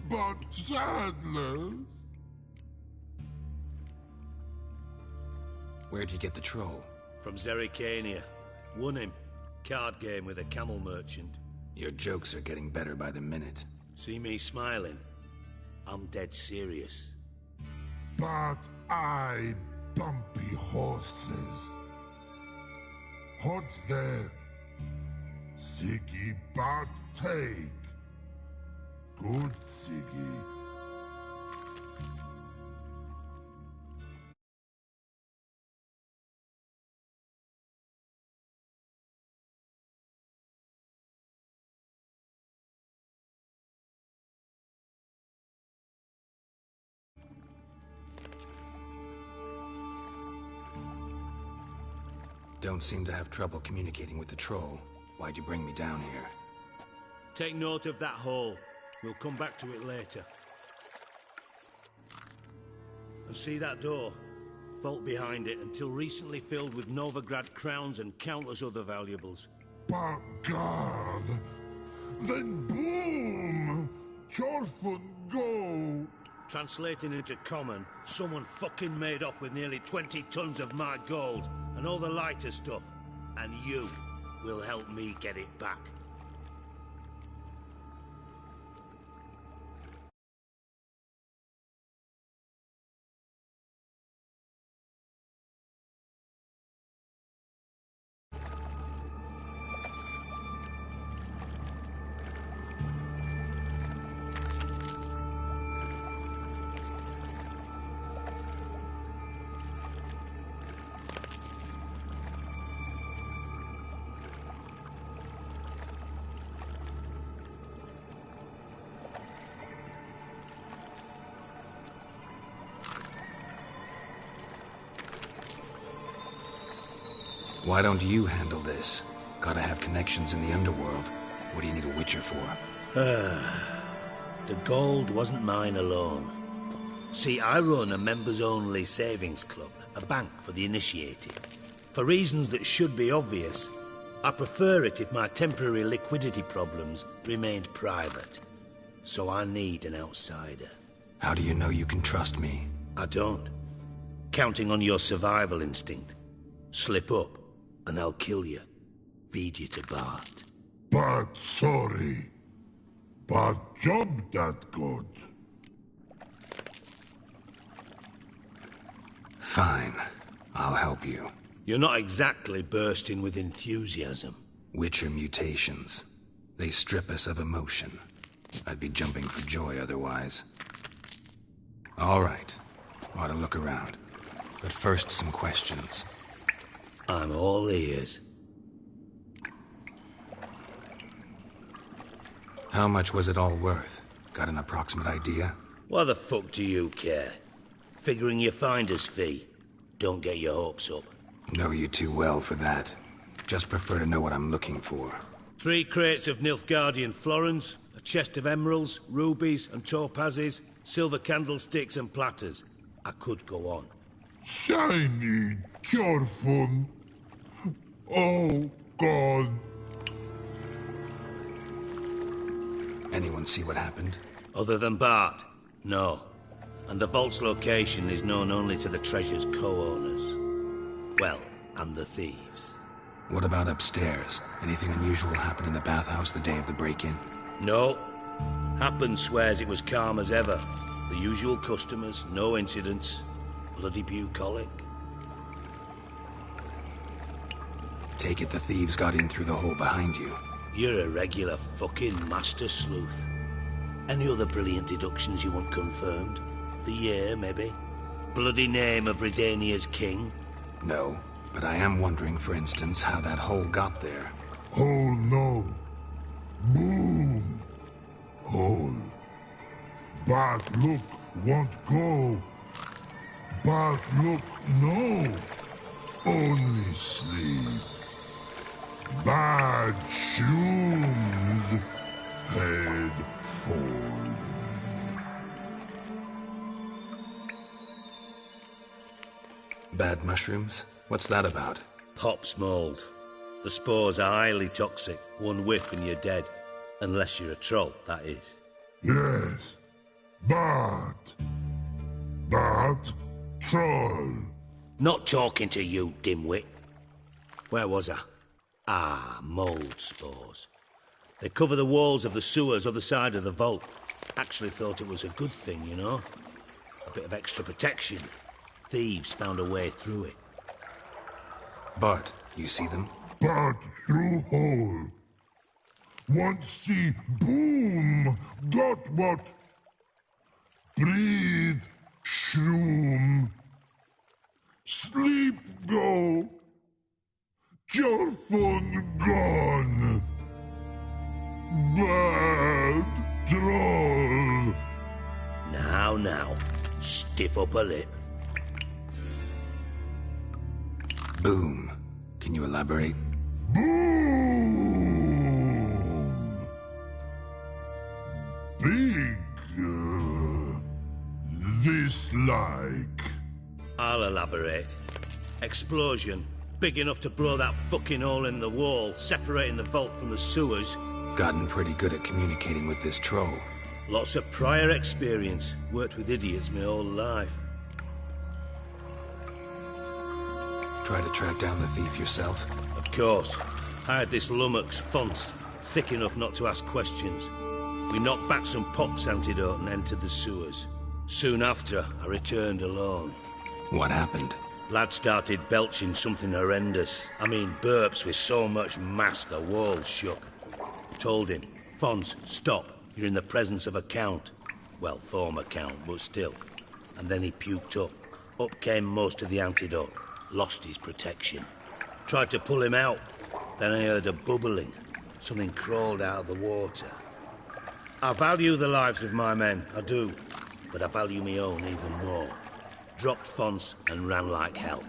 Bart sadless. Where'd you get the troll? From Zerrikania. Won him. Card game with a camel merchant. Your jokes are getting better by the minute. See me smiling? I'm dead serious. But I bumpy horses. Hot there. Siggy Bart take. Good Siggy. Don't seem to have trouble communicating with the troll. Why'd you bring me down here? Take note of that hole. We'll come back to it later. And see that door? Vault behind it, until recently filled with Novigrad crowns and countless other valuables. But God! Then boom! Jorfin go! Translating into common, someone fucking made off with nearly 20 tons of my gold and all the lighter stuff. And you will help me get it back. Why don't you handle this? Gotta have connections in the underworld. What do you need a Witcher for? The gold wasn't mine alone. See, I run a members-only savings club, a bank for the initiated. For reasons that should be obvious, I prefer it if my temporary liquidity problems remained private. So I need an outsider. How do you know you can trust me? I don't. Counting on your survival instinct. Slip up, and I'll kill you. Feed you to Bart. But sorry. But job that good. Fine. I'll help you. You're not exactly bursting with enthusiasm. Witcher mutations. They strip us of emotion. I'd be jumping for joy otherwise. All right. Ought to look around. But first, some questions. I'm all ears. How much was it all worth? Got an approximate idea? Why the fuck do you care? Figuring your finder's fee. Don't get your hopes up. Know you too well for that. Just prefer to know what I'm looking for. 3 crates of Nilfgaardian florins, a chest of emeralds, rubies and topazes, silver candlesticks and platters. I could go on. Shiny Jorfin. Oh, God. Anyone see what happened? Other than Bart? No. And the vault's location is known only to the treasure's co-owners. Well, and the thieves. What about upstairs? Anything unusual happen in the bathhouse the day of the break-in? No. Happen swears it was calm as ever. The usual customers, no incidents. Bloody bucolic. Take it the thieves got in through the hole behind you. You're a regular fucking master sleuth. Any other brilliant deductions you want confirmed? The year, maybe? Bloody name of Redania's king? No, but I am wondering, for instance, how that hole got there. Hole no. Boom. Hole. Bad look won't go. Bad look no. Only sleep. Bad shoes. Head fall. Bad mushrooms? What's that about? Pop's mold. The spores are highly toxic. One whiff and you're dead. Unless you're a troll, that is. Yes. Bad. Bad troll. Not talking to you, dimwit. Where was I? Ah, mold spores. They cover the walls of the sewers other side of the vault. Actually thought it was a good thing, you know? A bit of extra protection. Thieves found a way through it. Bart, you see them? Bad through hole. Want see boom. Got what? Breathe. Shroom. Sleep go. Your phone gone. Bad troll. Now. Stiff up a lip. Boom. Can you elaborate? Boom. Big. This like. I'll elaborate. Explosion. Big enough to blow that fucking hole in the wall, separating the vault from the sewers. Gotten pretty good at communicating with this troll. Lots of prior experience. Worked with idiots my whole life. Try to track down the thief yourself? Of course. I had this lummox, Fonce, thick enough not to ask questions. We knocked back some Pop's antidote and entered the sewers. Soon after, I returned alone. What happened? Lad started belching something horrendous. I mean, burps with so much mass the walls shook. Told him, Fonce, stop. You're in the presence of a count. Well, former count, but still. And then he puked up. Up came most of the antidote. Lost his protection. Tried to pull him out. Then I heard a bubbling. Something crawled out of the water. I value the lives of my men, I do. But I value my own even more. Dropped Fonce and ran like hell.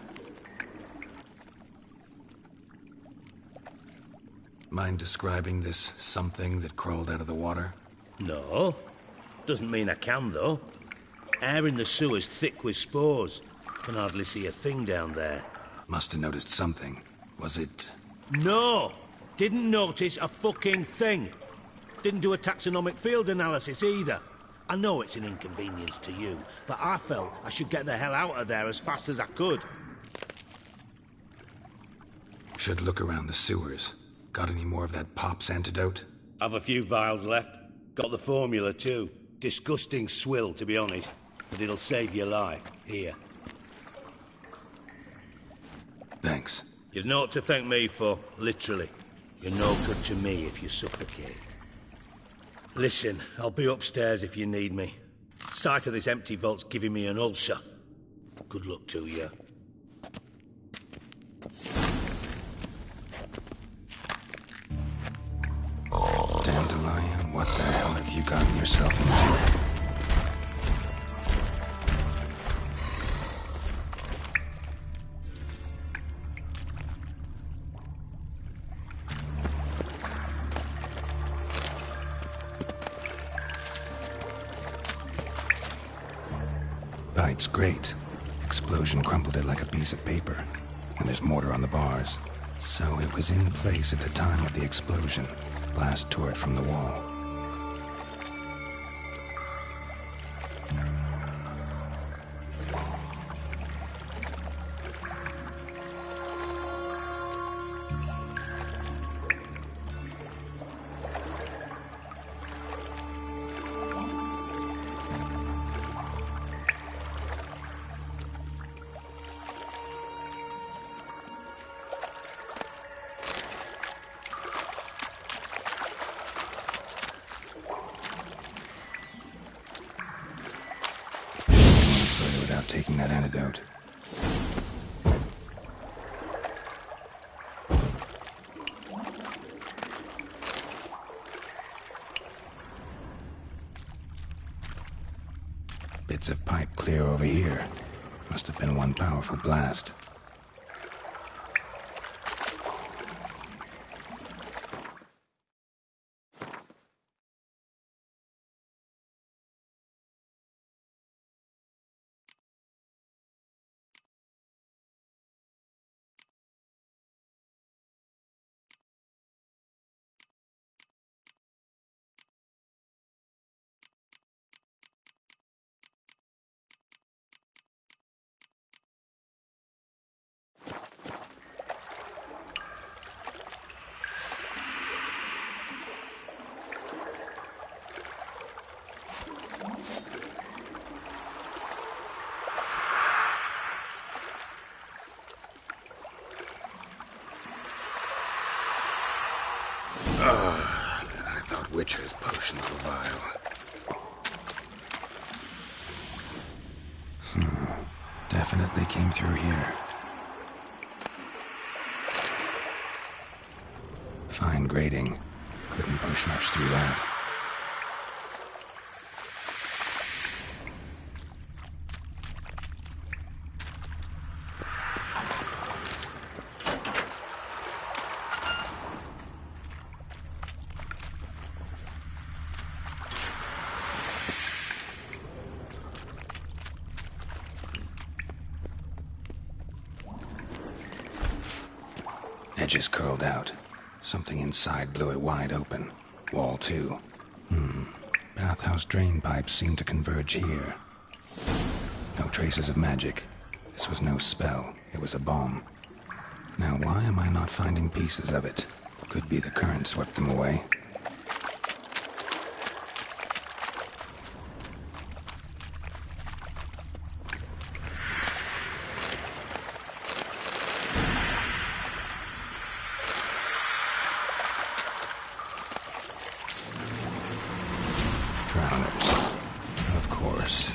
Mind describing this something that crawled out of the water? No. Doesn't mean I can, though. Air in the sewer's thick with spores. Can hardly see a thing down there. Must have noticed something. Was it... No! Didn't notice a fucking thing. Didn't do a taxonomic field analysis either. I know it's an inconvenience to you, but I felt I should get the hell out of there as fast as I could. Should look around the sewers. Got any more of that Pop's antidote? Have a few vials left. Got the formula too. Disgusting swill, to be honest. But it'll save your life. Here. Thanks. You've naught to thank me for, literally. You're no good to me if you suffocate. Listen, I'll be upstairs if you need me. Sight of this empty vault's giving me an ulcer. Good luck to you. Dandelion, what the hell have you gotten yourself into? Pipe's great. Explosion crumpled it like a piece of paper. And there's mortar on the bars. So it was in place at the time of the explosion. Blast tore it from the wall. taking that antidote. Bits of pipe clear over here. Must have been one powerful blast. I thought Witcher's potions were vile. Definitely came through here. Fine grating. Couldn't push much through that. Edges curled out. Something inside blew it wide open. Wall too. Bathhouse drain pipes seemed to converge here. No traces of magic. This was no spell. It was a bomb. Now why am I not finding pieces of it? Could be the current swept them away. Drowners. Of course.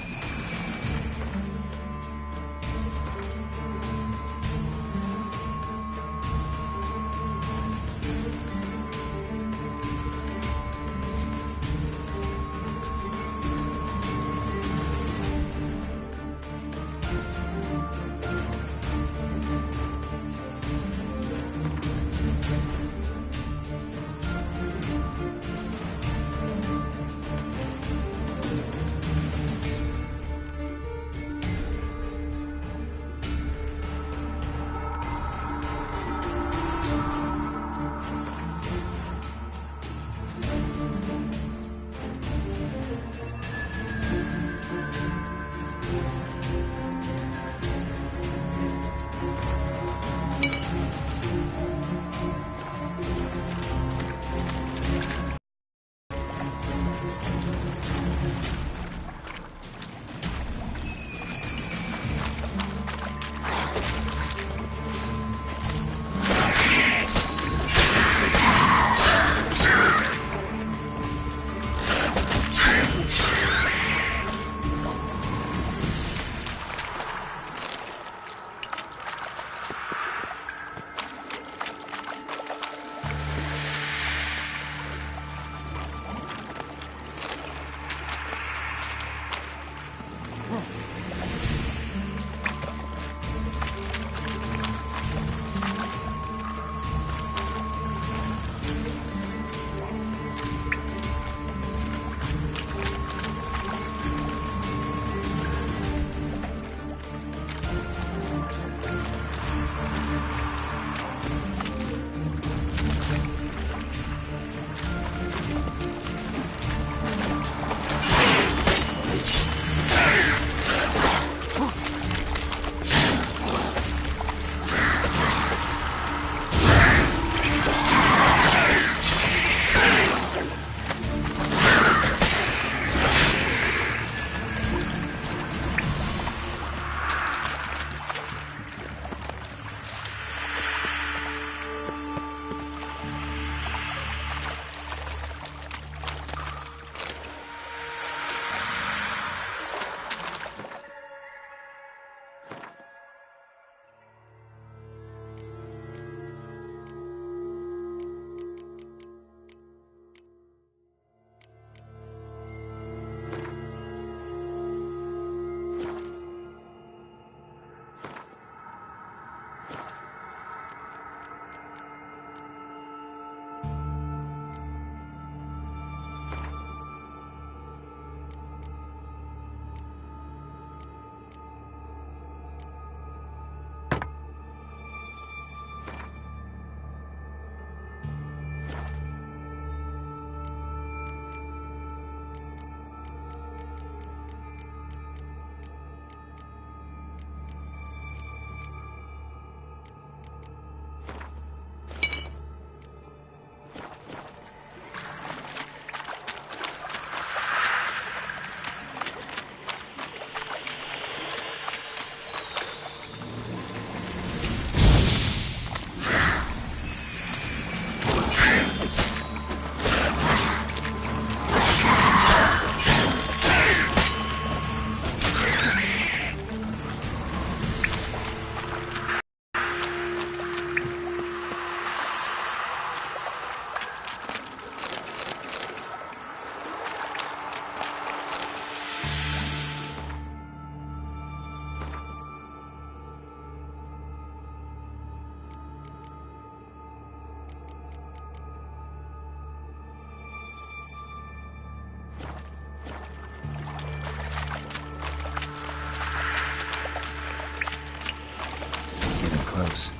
close.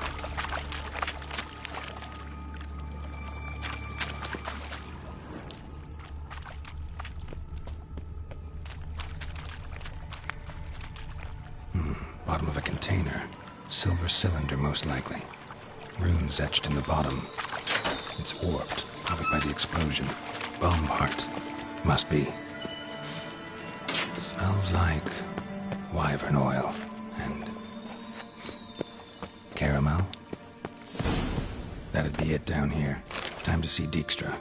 Bottom of a container. Silver cylinder, most likely. Runes etched in the bottom. It's warped, probably by the explosion. Bomb part. Must be. Smells like wyvern oil and caramel. That'd be it down here. Time to see Dijkstra.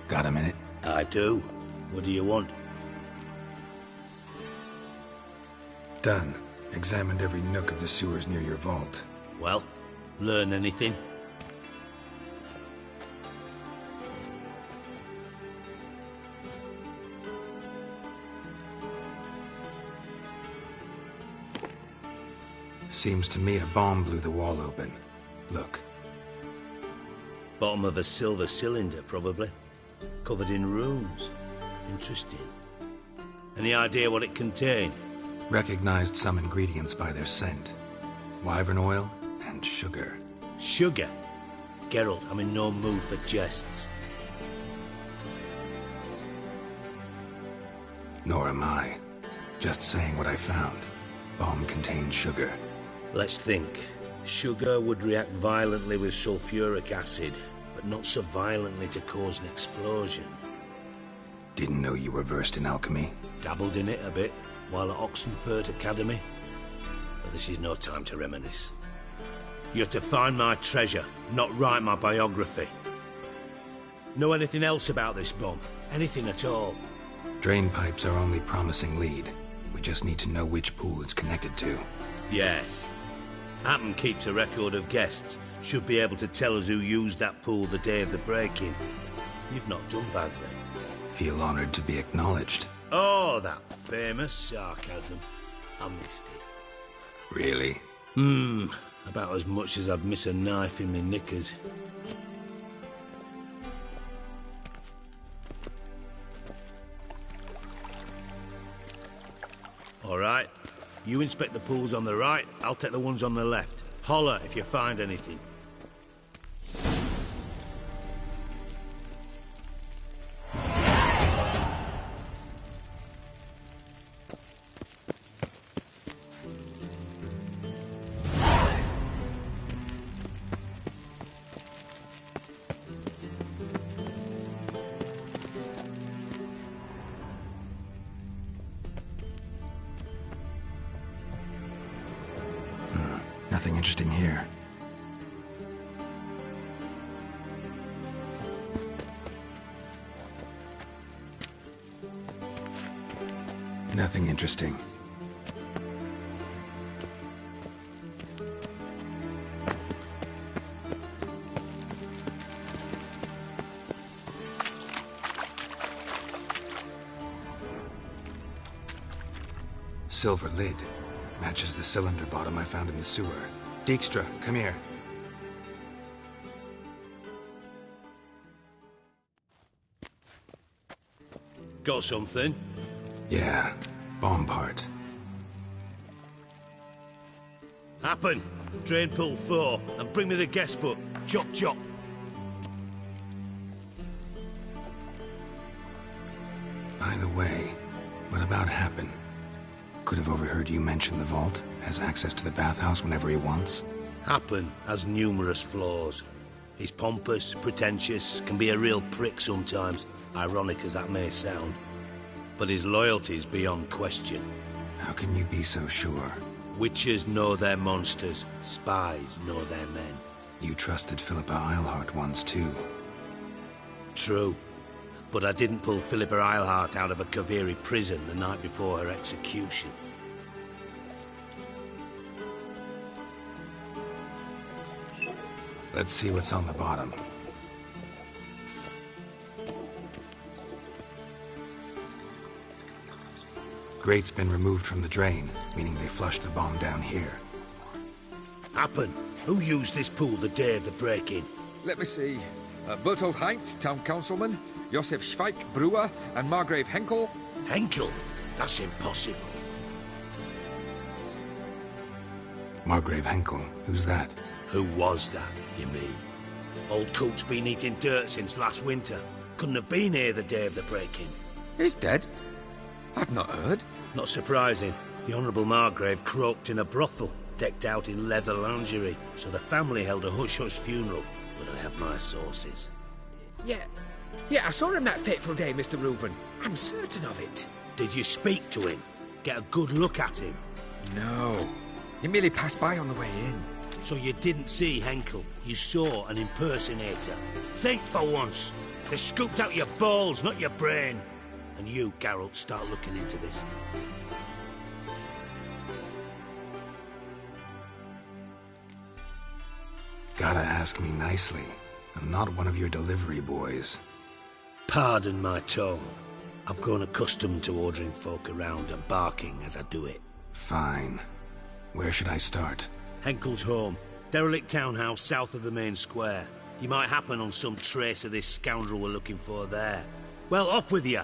Got a minute? I do. What do you want? Done. Examined every nook of the sewers near your vault. Well, learn anything? Seems to me a bomb blew the wall open. Look. Bottom of a silver cylinder, probably. Covered in runes. Interesting. Any idea what it contained? Recognized some ingredients by their scent. Wyvern oil and sugar. Sugar? Geralt, I'm in no mood for jests. Nor am I. Just saying what I found. Bomb contained sugar. Let's think. Sugar would react violently with sulfuric acid, but not so violently to cause an explosion. Didn't know you were versed in alchemy. Dabbled in it a bit while at Oxenford Academy. But this is no time to reminisce. You're to find my treasure, not write my biography. Know anything else about this bomb? Anything at all? Drain pipes are only promising lead. We just need to know which pool it's connected to. Yes. Hammond keeps a record of guests. Should be able to tell us who used that pool the day of the break-in. You've not done badly. Feel honored to be acknowledged. Oh, that famous sarcasm. I missed it. Really? About as much as I'd miss a knife in me knickers. All right. You inspect the pools on the right, I'll take the ones on the left. Holler if you find anything. Nothing interesting here. Nothing interesting. Silver lid. Matches the cylinder bottom I found in the sewer. Dijkstra, come here. Got something? Yeah, bomb part. Happen. Drain pool 4, and bring me the guest book. Chop chop. By the way, what about Happen? Could have overheard you mention the vault. Has access to the bathhouse whenever he wants. Happen has numerous flaws. He's pompous, pretentious, can be a real prick sometimes, ironic as that may sound. But his loyalty is beyond question. How can you be so sure? Witches know their monsters, spies know their men. You trusted Philippa Eilhart once too. True. But I didn't pull Philippa Eilhart out of a Kaviri prison the night before her execution. Let's see what's on the bottom. Grate's been removed from the drain, meaning they flushed the bomb down here. Happen. Who used this pool the day of the break-in? Let me see. Bertolt Heinz, town councilman, Josef Schweik, brewer, and Margrave Henkel. Henkel? That's impossible. Margrave Henkel? Who's that? Who was that, you mean? Old Coot's been eating dirt since last winter. Couldn't have been here the day of the break-in. He's dead? I've not heard. Not surprising. The Honourable Margrave croaked in a brothel, decked out in leather lingerie, so the family held a hush-hush funeral. But I have my sources. Yeah, I saw him that fateful day, Mr. Reuven. I'm certain of it. Did you speak to him? Get a good look at him? No. He merely passed by on the way in. So you didn't see Henkel. You saw an impersonator. Think for once. They scooped out your balls, not your brain. And you, Geralt, start looking into this. Gotta ask me nicely. I'm not one of your delivery boys. Pardon my tone. I've grown accustomed to ordering folk around and barking as I do it. Fine. Where should I start? Henkel's home. Derelict townhouse south of the main square. You might happen on some trace of this scoundrel we're looking for there. Well, off with you!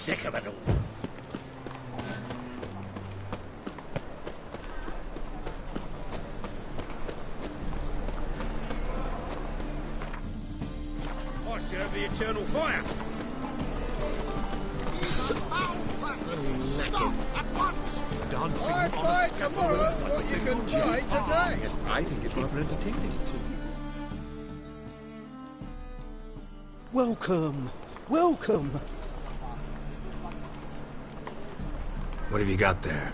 sick of it all. I serve the eternal fire. Dancing on a tomorrow what you can buy today. Yes, I think it's rather entertaining. Welcome. Welcome. What have you got there?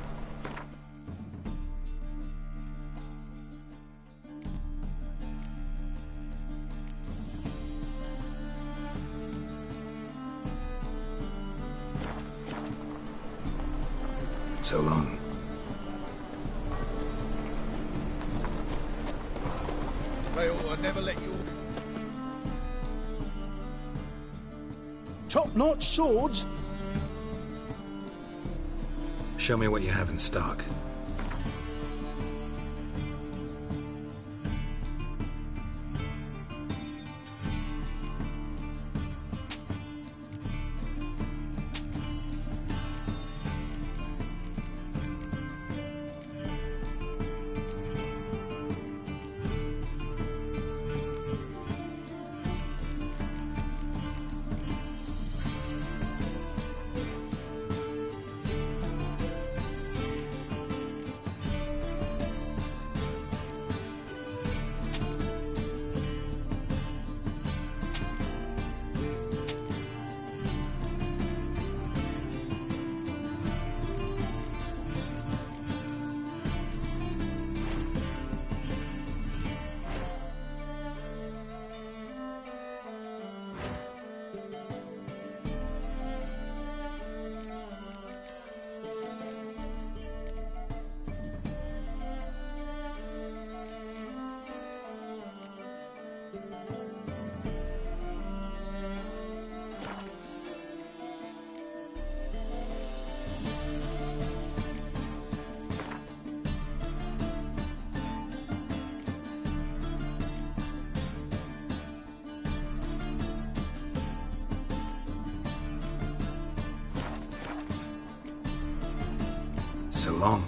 So long. They ought to never let you... Top-notch swords. Show me what you have in stock. So long.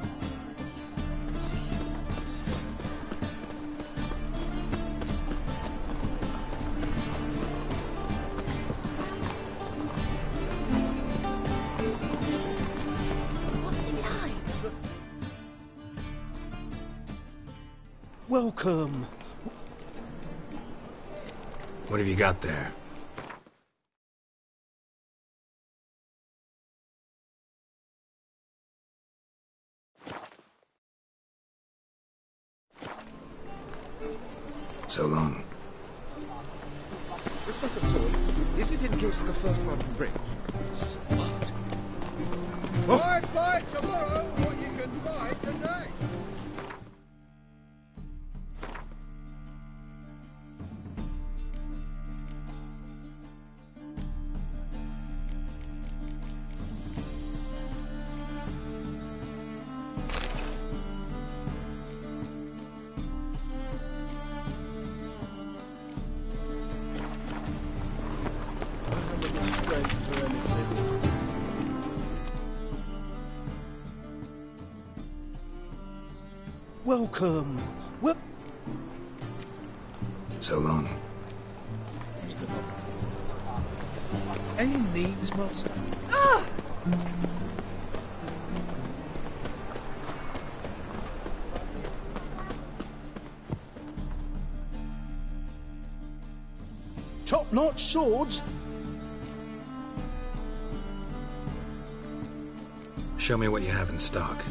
What's inside? Welcome. What have you got there? So long. The second sword, is it in case the first one breaks? Smart. Buy tomorrow what you can buy today. Welcome. So long. Any needs, master? Ah! Top-notch swords. Show me what you have in stock.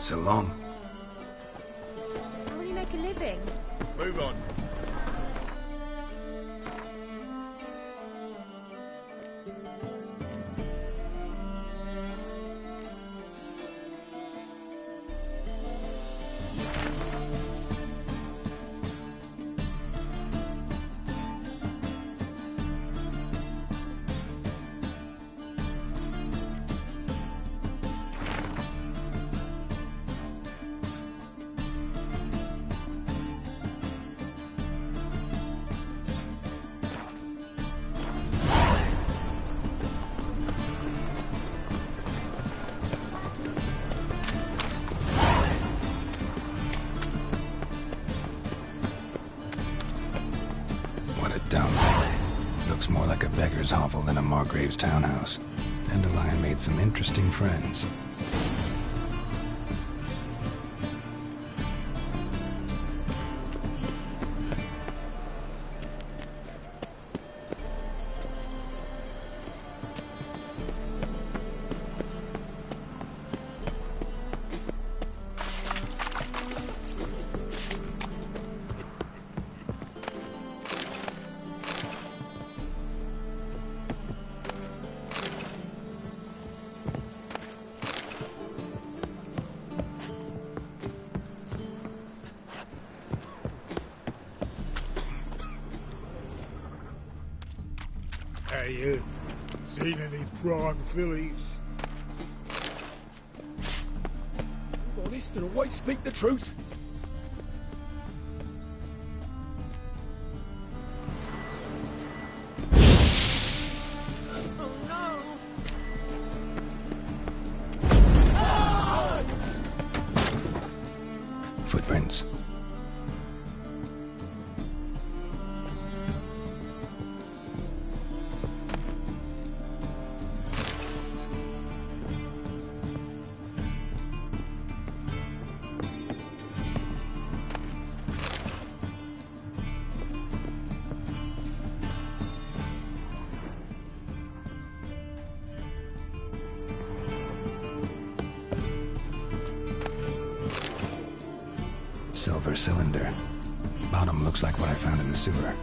So long. How will you make a living? Move on. Looks more like a beggar's hovel than a Margrave's townhouse. Dandelion made some interesting friends. Hey, seen any prime fillies? Honest and always speak the truth. Footprints. Silver cylinder. Bottom looks like what I found in the sewer.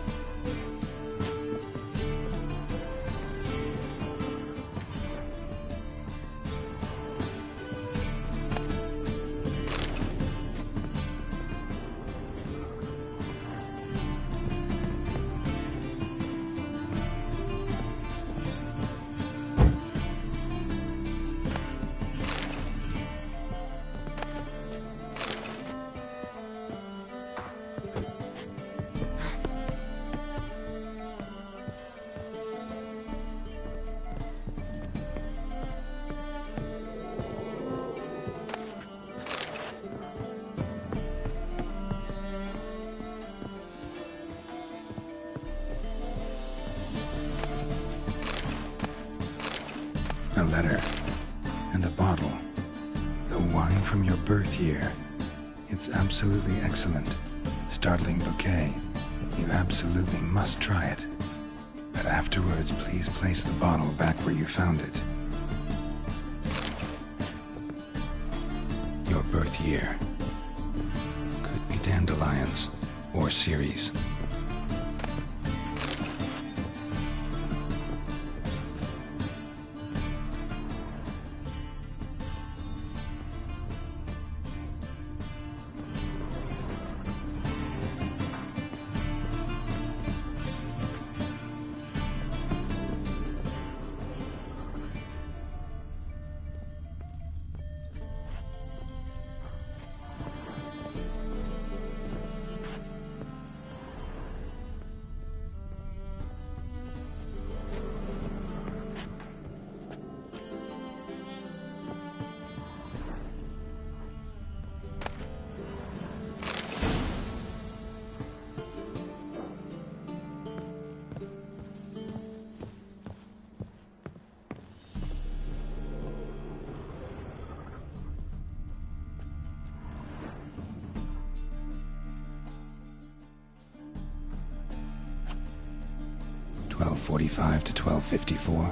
A letter. And a bottle. The wine from your birth year. It's absolutely excellent. Startling bouquet. You absolutely must try it. But afterwards, please place the bottle back where you found it. Your birth year. Could be dandelions. Or Ceres. .45 to 12:54.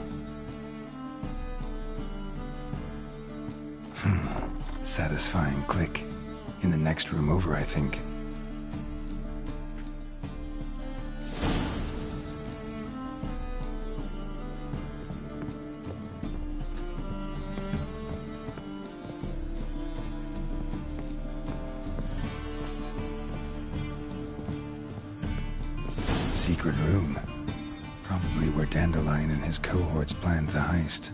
Satisfying click. In the next room over, I think. Secret room. Probably where Dandelion and his cohorts planned the heist.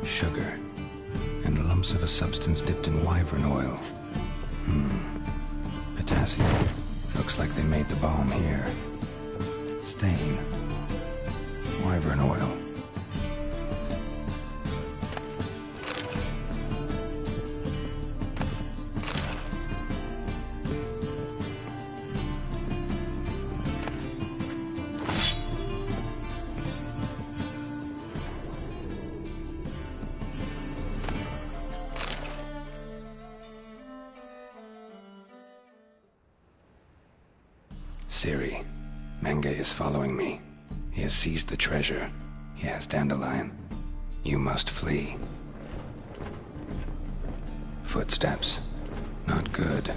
Sugar. And lumps of a substance dipped in wyvern oil. Potassium. Looks like they made the bomb here. Stain. Wyvern oil. Ciri, Menge is following me. He has seized the treasure. He has Dandelion. You must flee. Footsteps. Not good.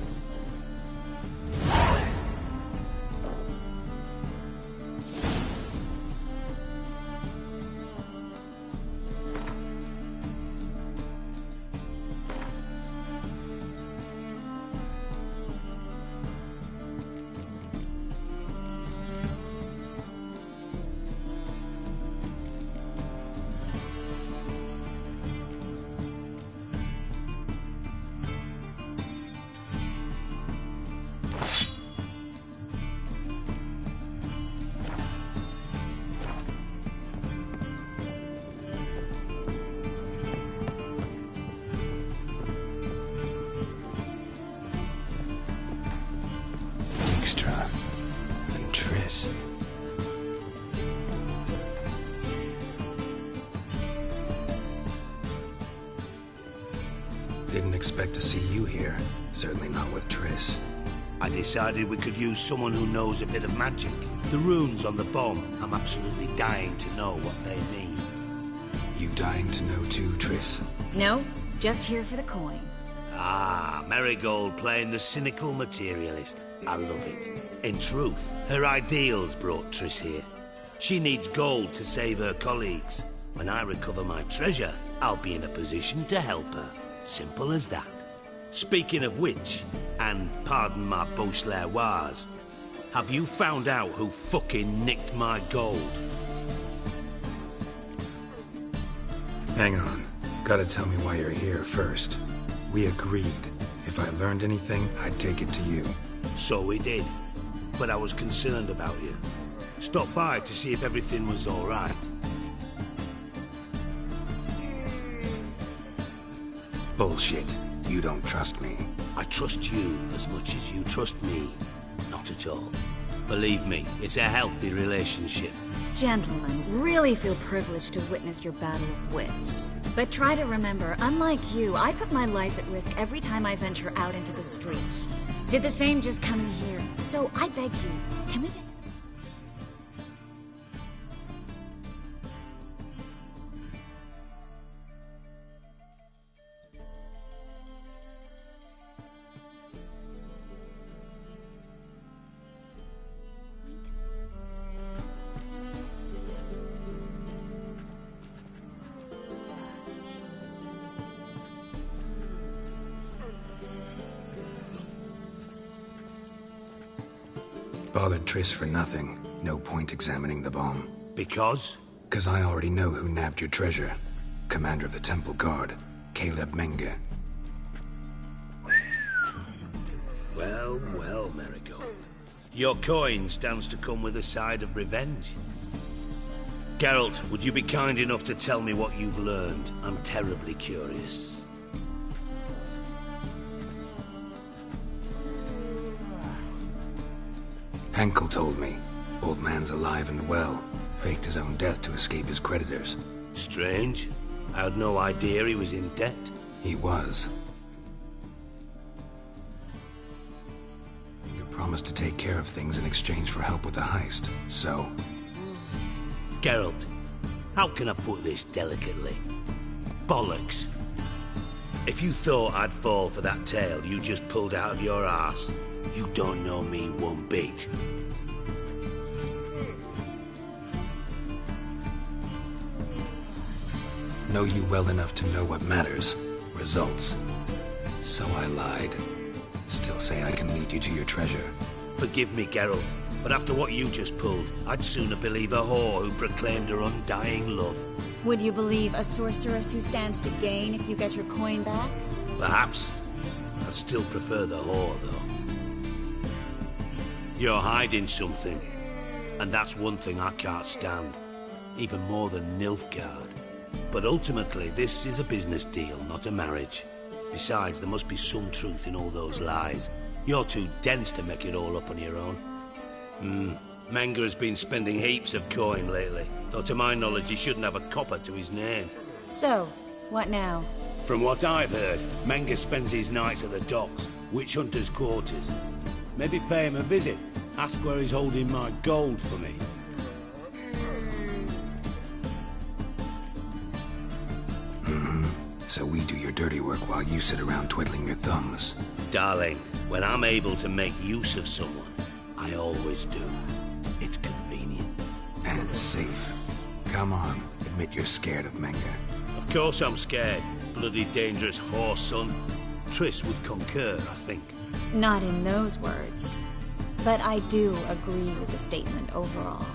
And Triss. Didn't expect to see you here. Certainly not with Triss. I decided we could use someone who knows a bit of magic. The runes on the bomb, I'm absolutely dying to know what they mean. You dying to know too, Triss? No, just here for the coin. Ah, Marigold playing the cynical materialist. I love it. In truth, her ideals brought Triss here. She needs gold to save her colleagues. When I recover my treasure, I'll be in a position to help her. Simple as that. Speaking of which, and pardon my Beauclervoise, have you found out who fucking nicked my gold? Hang on. Gotta tell me why you're here first. We agreed. If I learned anything, I'd take it to you. So we did. But I was concerned about you. Stopped by to see if everything was all right. Bullshit. You don't trust me. I trust you as much as you trust me. Not at all. Believe me, it's a healthy relationship. Gentlemen, really feel privileged to witness your battle of wits. But try to remember, unlike you, I put my life at risk every time I venture out into the streets. Did the same just coming here. So I beg you, can we get... Bothered Triss for nothing. No point examining the bomb. Because? Because I already know who nabbed your treasure. Commander of the Temple Guard, Caleb Menge. Well, well, Marigold. Your coin stands to come with a side of revenge. Geralt, would you be kind enough to tell me what you've learned? I'm terribly curious. Henkel told me. Old man's alive and well. Faked his own death to escape his creditors. Strange. I had no idea he was in debt. He was. You promised to take care of things in exchange for help with the heist. So, Geralt, how can I put this delicately? Bollocks. If you thought I'd fall for that tale you just pulled out of your arse, you don't know me one bit. Know you well enough to know what matters. Results. So I lied. Still say I can lead you to your treasure. Forgive me, Geralt, but after what you just pulled, I'd sooner believe a whore who proclaimed her undying love. Would you believe a sorceress who stands to gain if you get your coin back? Perhaps. I'd still prefer the whore, though. You're hiding something, and that's one thing I can't stand. Even more than Nilfgaard. But ultimately, this is a business deal, not a marriage. Besides, there must be some truth in all those lies. You're too dense to make it all up on your own. Menge has been spending heaps of coin lately, though to my knowledge he shouldn't have a copper to his name. So, what now? From what I've heard, Menge spends his nights at the docks, witch hunters' quarters. Maybe pay him a visit. Ask where he's holding my gold for me. So we do your dirty work while you sit around twiddling your thumbs. Darling, when I'm able to make use of someone, I always do. It's convenient. And safe. Come on, admit you're scared of Menge. Of course I'm scared. Bloody dangerous whore, son. Triss would concur, I think. Not in those words. But I do agree with the statement overall.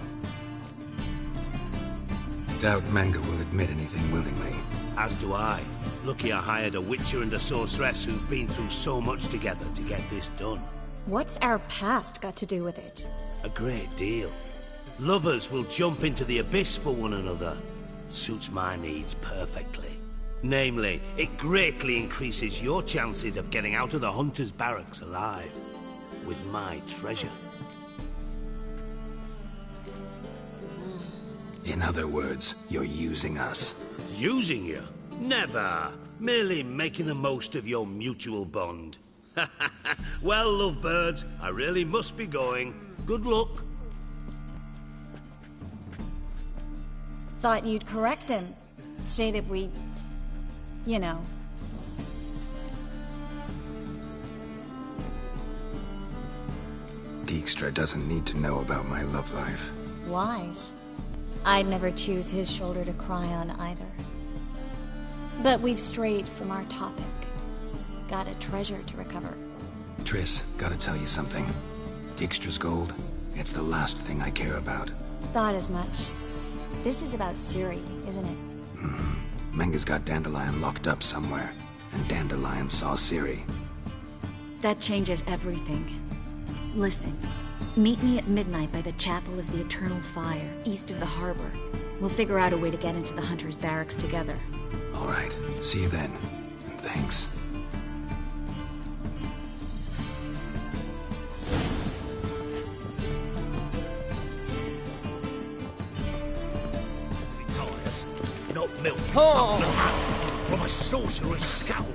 Doubt Menge will admit anything willingly. As do I. Lucky I hired a witcher and a sorceress who've been through so much together to get this done. What's our past got to do with it? A great deal. Lovers will jump into the abyss for one another. Suits my needs perfectly. Namely, it greatly increases your chances of getting out of the hunter's barracks alive. With my treasure. In other words, you're using us. Using you? Never. Merely making the most of your mutual bond. Well, lovebirds, I really must be going. Good luck. Thought you'd correct him. Say that we... you know... Dijkstra doesn't need to know about my love life. Wise. I'd never choose his shoulder to cry on either. But we've strayed from our topic. Got a treasure to recover. Triss, gotta tell you something. Dijkstra's gold, it's the last thing I care about. Thought as much. This is about Ciri, isn't it? Menge's got Dandelion locked up somewhere, and Dandelion saw Ciri. That changes everything. Listen, meet me at midnight by the Chapel of the Eternal Fire, east of the harbor. We'll figure out a way to get into the Hunter's barracks together. All right, see you then, and thanks. Tires, not milk, not blood, from a sorcerer's skull.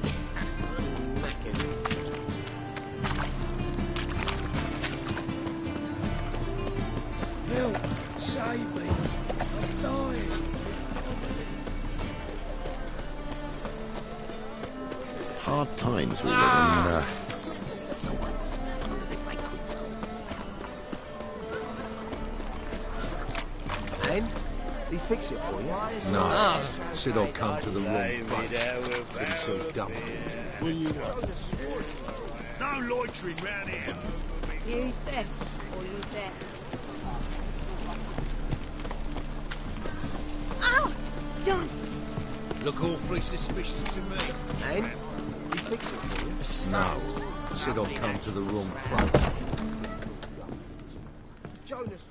Help! Save me! I'm dying! Hard times we live in. And? He fix it for you? No. Said I'll come to the wrong place. Couldn't sell dumplings. Will you No loitering round here. You deaf or you deaf? Ow! Don't! Look awfully suspicious to me. And? He fix it for you? No. Said I'll come to the wrong place. Jonas!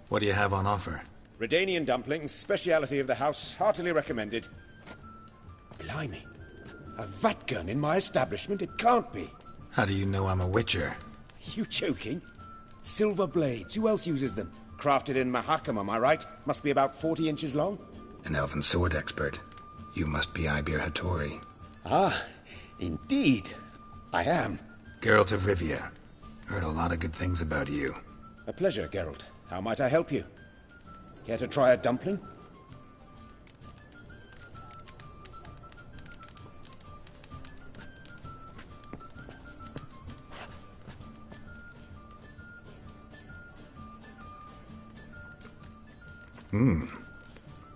What do you have on offer? Redanian dumplings, speciality of the house, heartily recommended. Blimey. A vatgun in my establishment? It can't be. How do you know I'm a witcher? You joking? Silver blades. Who else uses them? Crafted in Mahakam, am I right? Must be about 40 inches long? An elven sword expert. You must be Ibir Hattori. Ah, indeed. I am. Geralt of Rivia. Heard a lot of good things about you. A pleasure, Geralt. How might I help you? Care to try a dumpling?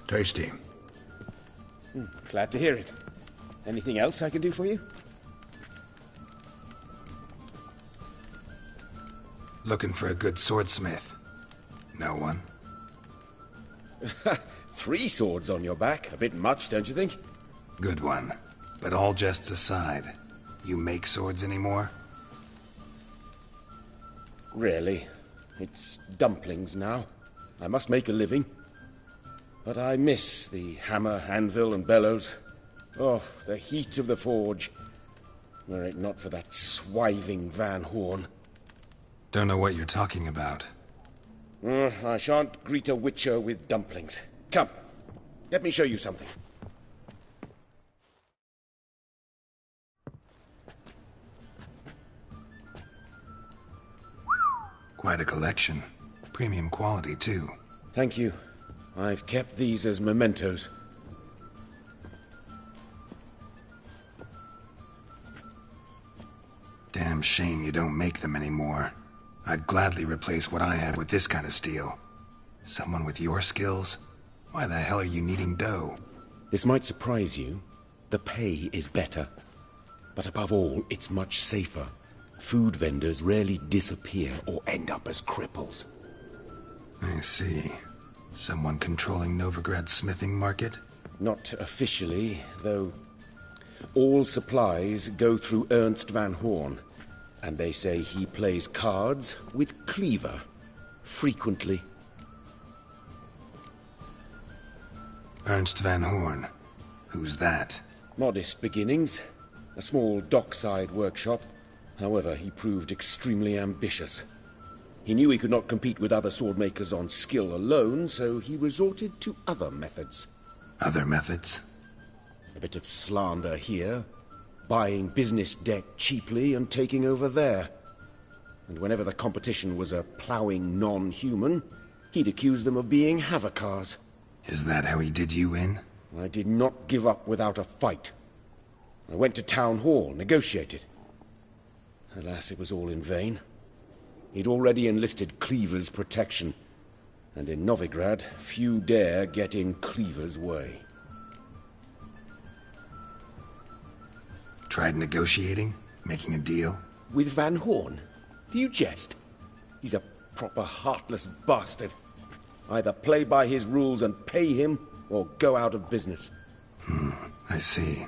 Tasty. Glad to hear it. Anything else I can do for you? Looking for a good swordsmith. No one? 3 swords on your back. A bit much, don't you think? Good one. But all jests aside, you make swords anymore? Really? It's dumplings now. I must make a living. But I miss the hammer, anvil, and bellows. Oh, the heat of the forge. Were it not for that swiving Van Horn. Don't know what you're talking about. I shan't greet a witcher with dumplings. Come, let me show you something. Quite a collection. Premium quality, too. Thank you. I've kept these as mementos. Damn shame you don't make them anymore. I'd gladly replace what I have with this kind of steel. Someone with your skills? Why the hell are you needing dough? This might surprise you. The pay is better. But above all, it's much safer. Food vendors rarely disappear or end up as cripples. I see. Someone controlling Novigrad's smithing market? Not officially, though. All supplies go through Ernst Van Horn, and they say he plays cards with Cleaver, frequently. Ernst Van Horn? Who's that? Modest beginnings. A small dockside workshop. However, he proved extremely ambitious. He knew he could not compete with other swordmakers on skill alone, so he resorted to other methods. Other methods? A bit of slander here, buying business debt cheaply and taking over there. And whenever the competition was a ploughing non-human, he'd accuse them of being Havocars. Is that how he did you in? I did not give up without a fight. I went to Town Hall, negotiated. Alas, it was all in vain. He'd already enlisted Cleaver's protection, and in Novigrad, few dare get in Cleaver's way. Tried negotiating? Making a deal? With Van Horn? Do you jest? He's a proper heartless bastard. Either play by his rules and pay him, or go out of business. I see.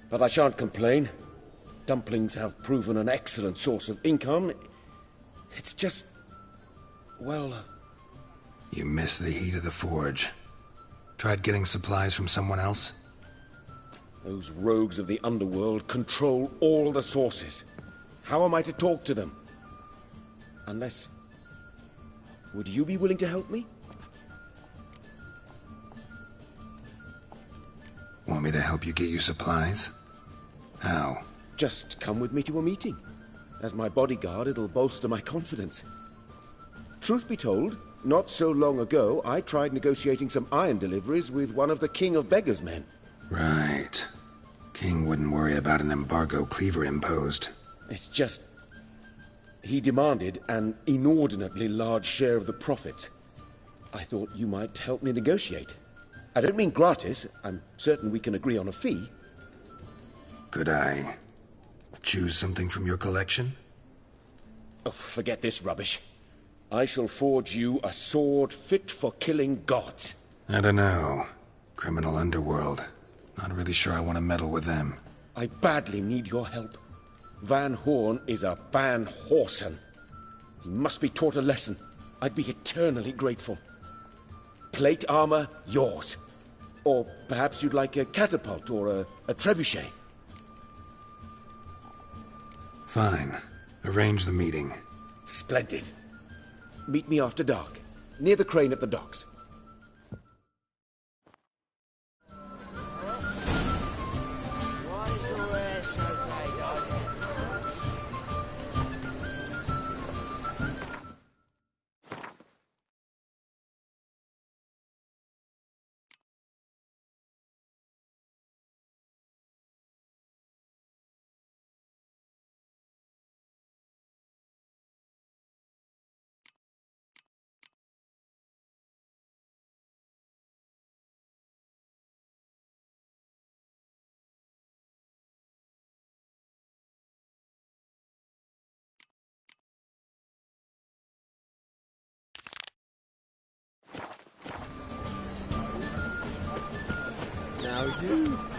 But I shan't complain. Dumplings have proven an excellent source of income. It's just... well... You miss the heat of the forge. Tried getting supplies from someone else? Those rogues of the underworld control all the sources. How am I to talk to them? Unless... would you be willing to help me? Want me to help you get you supplies? How? Just come with me to a meeting. As my bodyguard, it'll bolster my confidence. Truth be told, not so long ago, I tried negotiating some iron deliveries with one of the King of Beggars' men. Right. King wouldn't worry about an embargo Cleaver imposed. It's just... he demanded an inordinately large share of the profits. I thought you might help me negotiate. I don't mean gratis. I'm certain we can agree on a fee. Could I choose something from your collection? Oh, forget this rubbish. I shall forge you a sword fit for killing gods. I don't know. Criminal underworld. Not really sure I want to meddle with them. I badly need your help. Van Horn is a Van Horsen. He must be taught a lesson. I'd be eternally grateful. Plate armor, yours. Or perhaps you'd like a catapult or a trebuchet. Fine. Arrange the meeting. Splendid. Meet me after dark, near the crane at the docks. know you.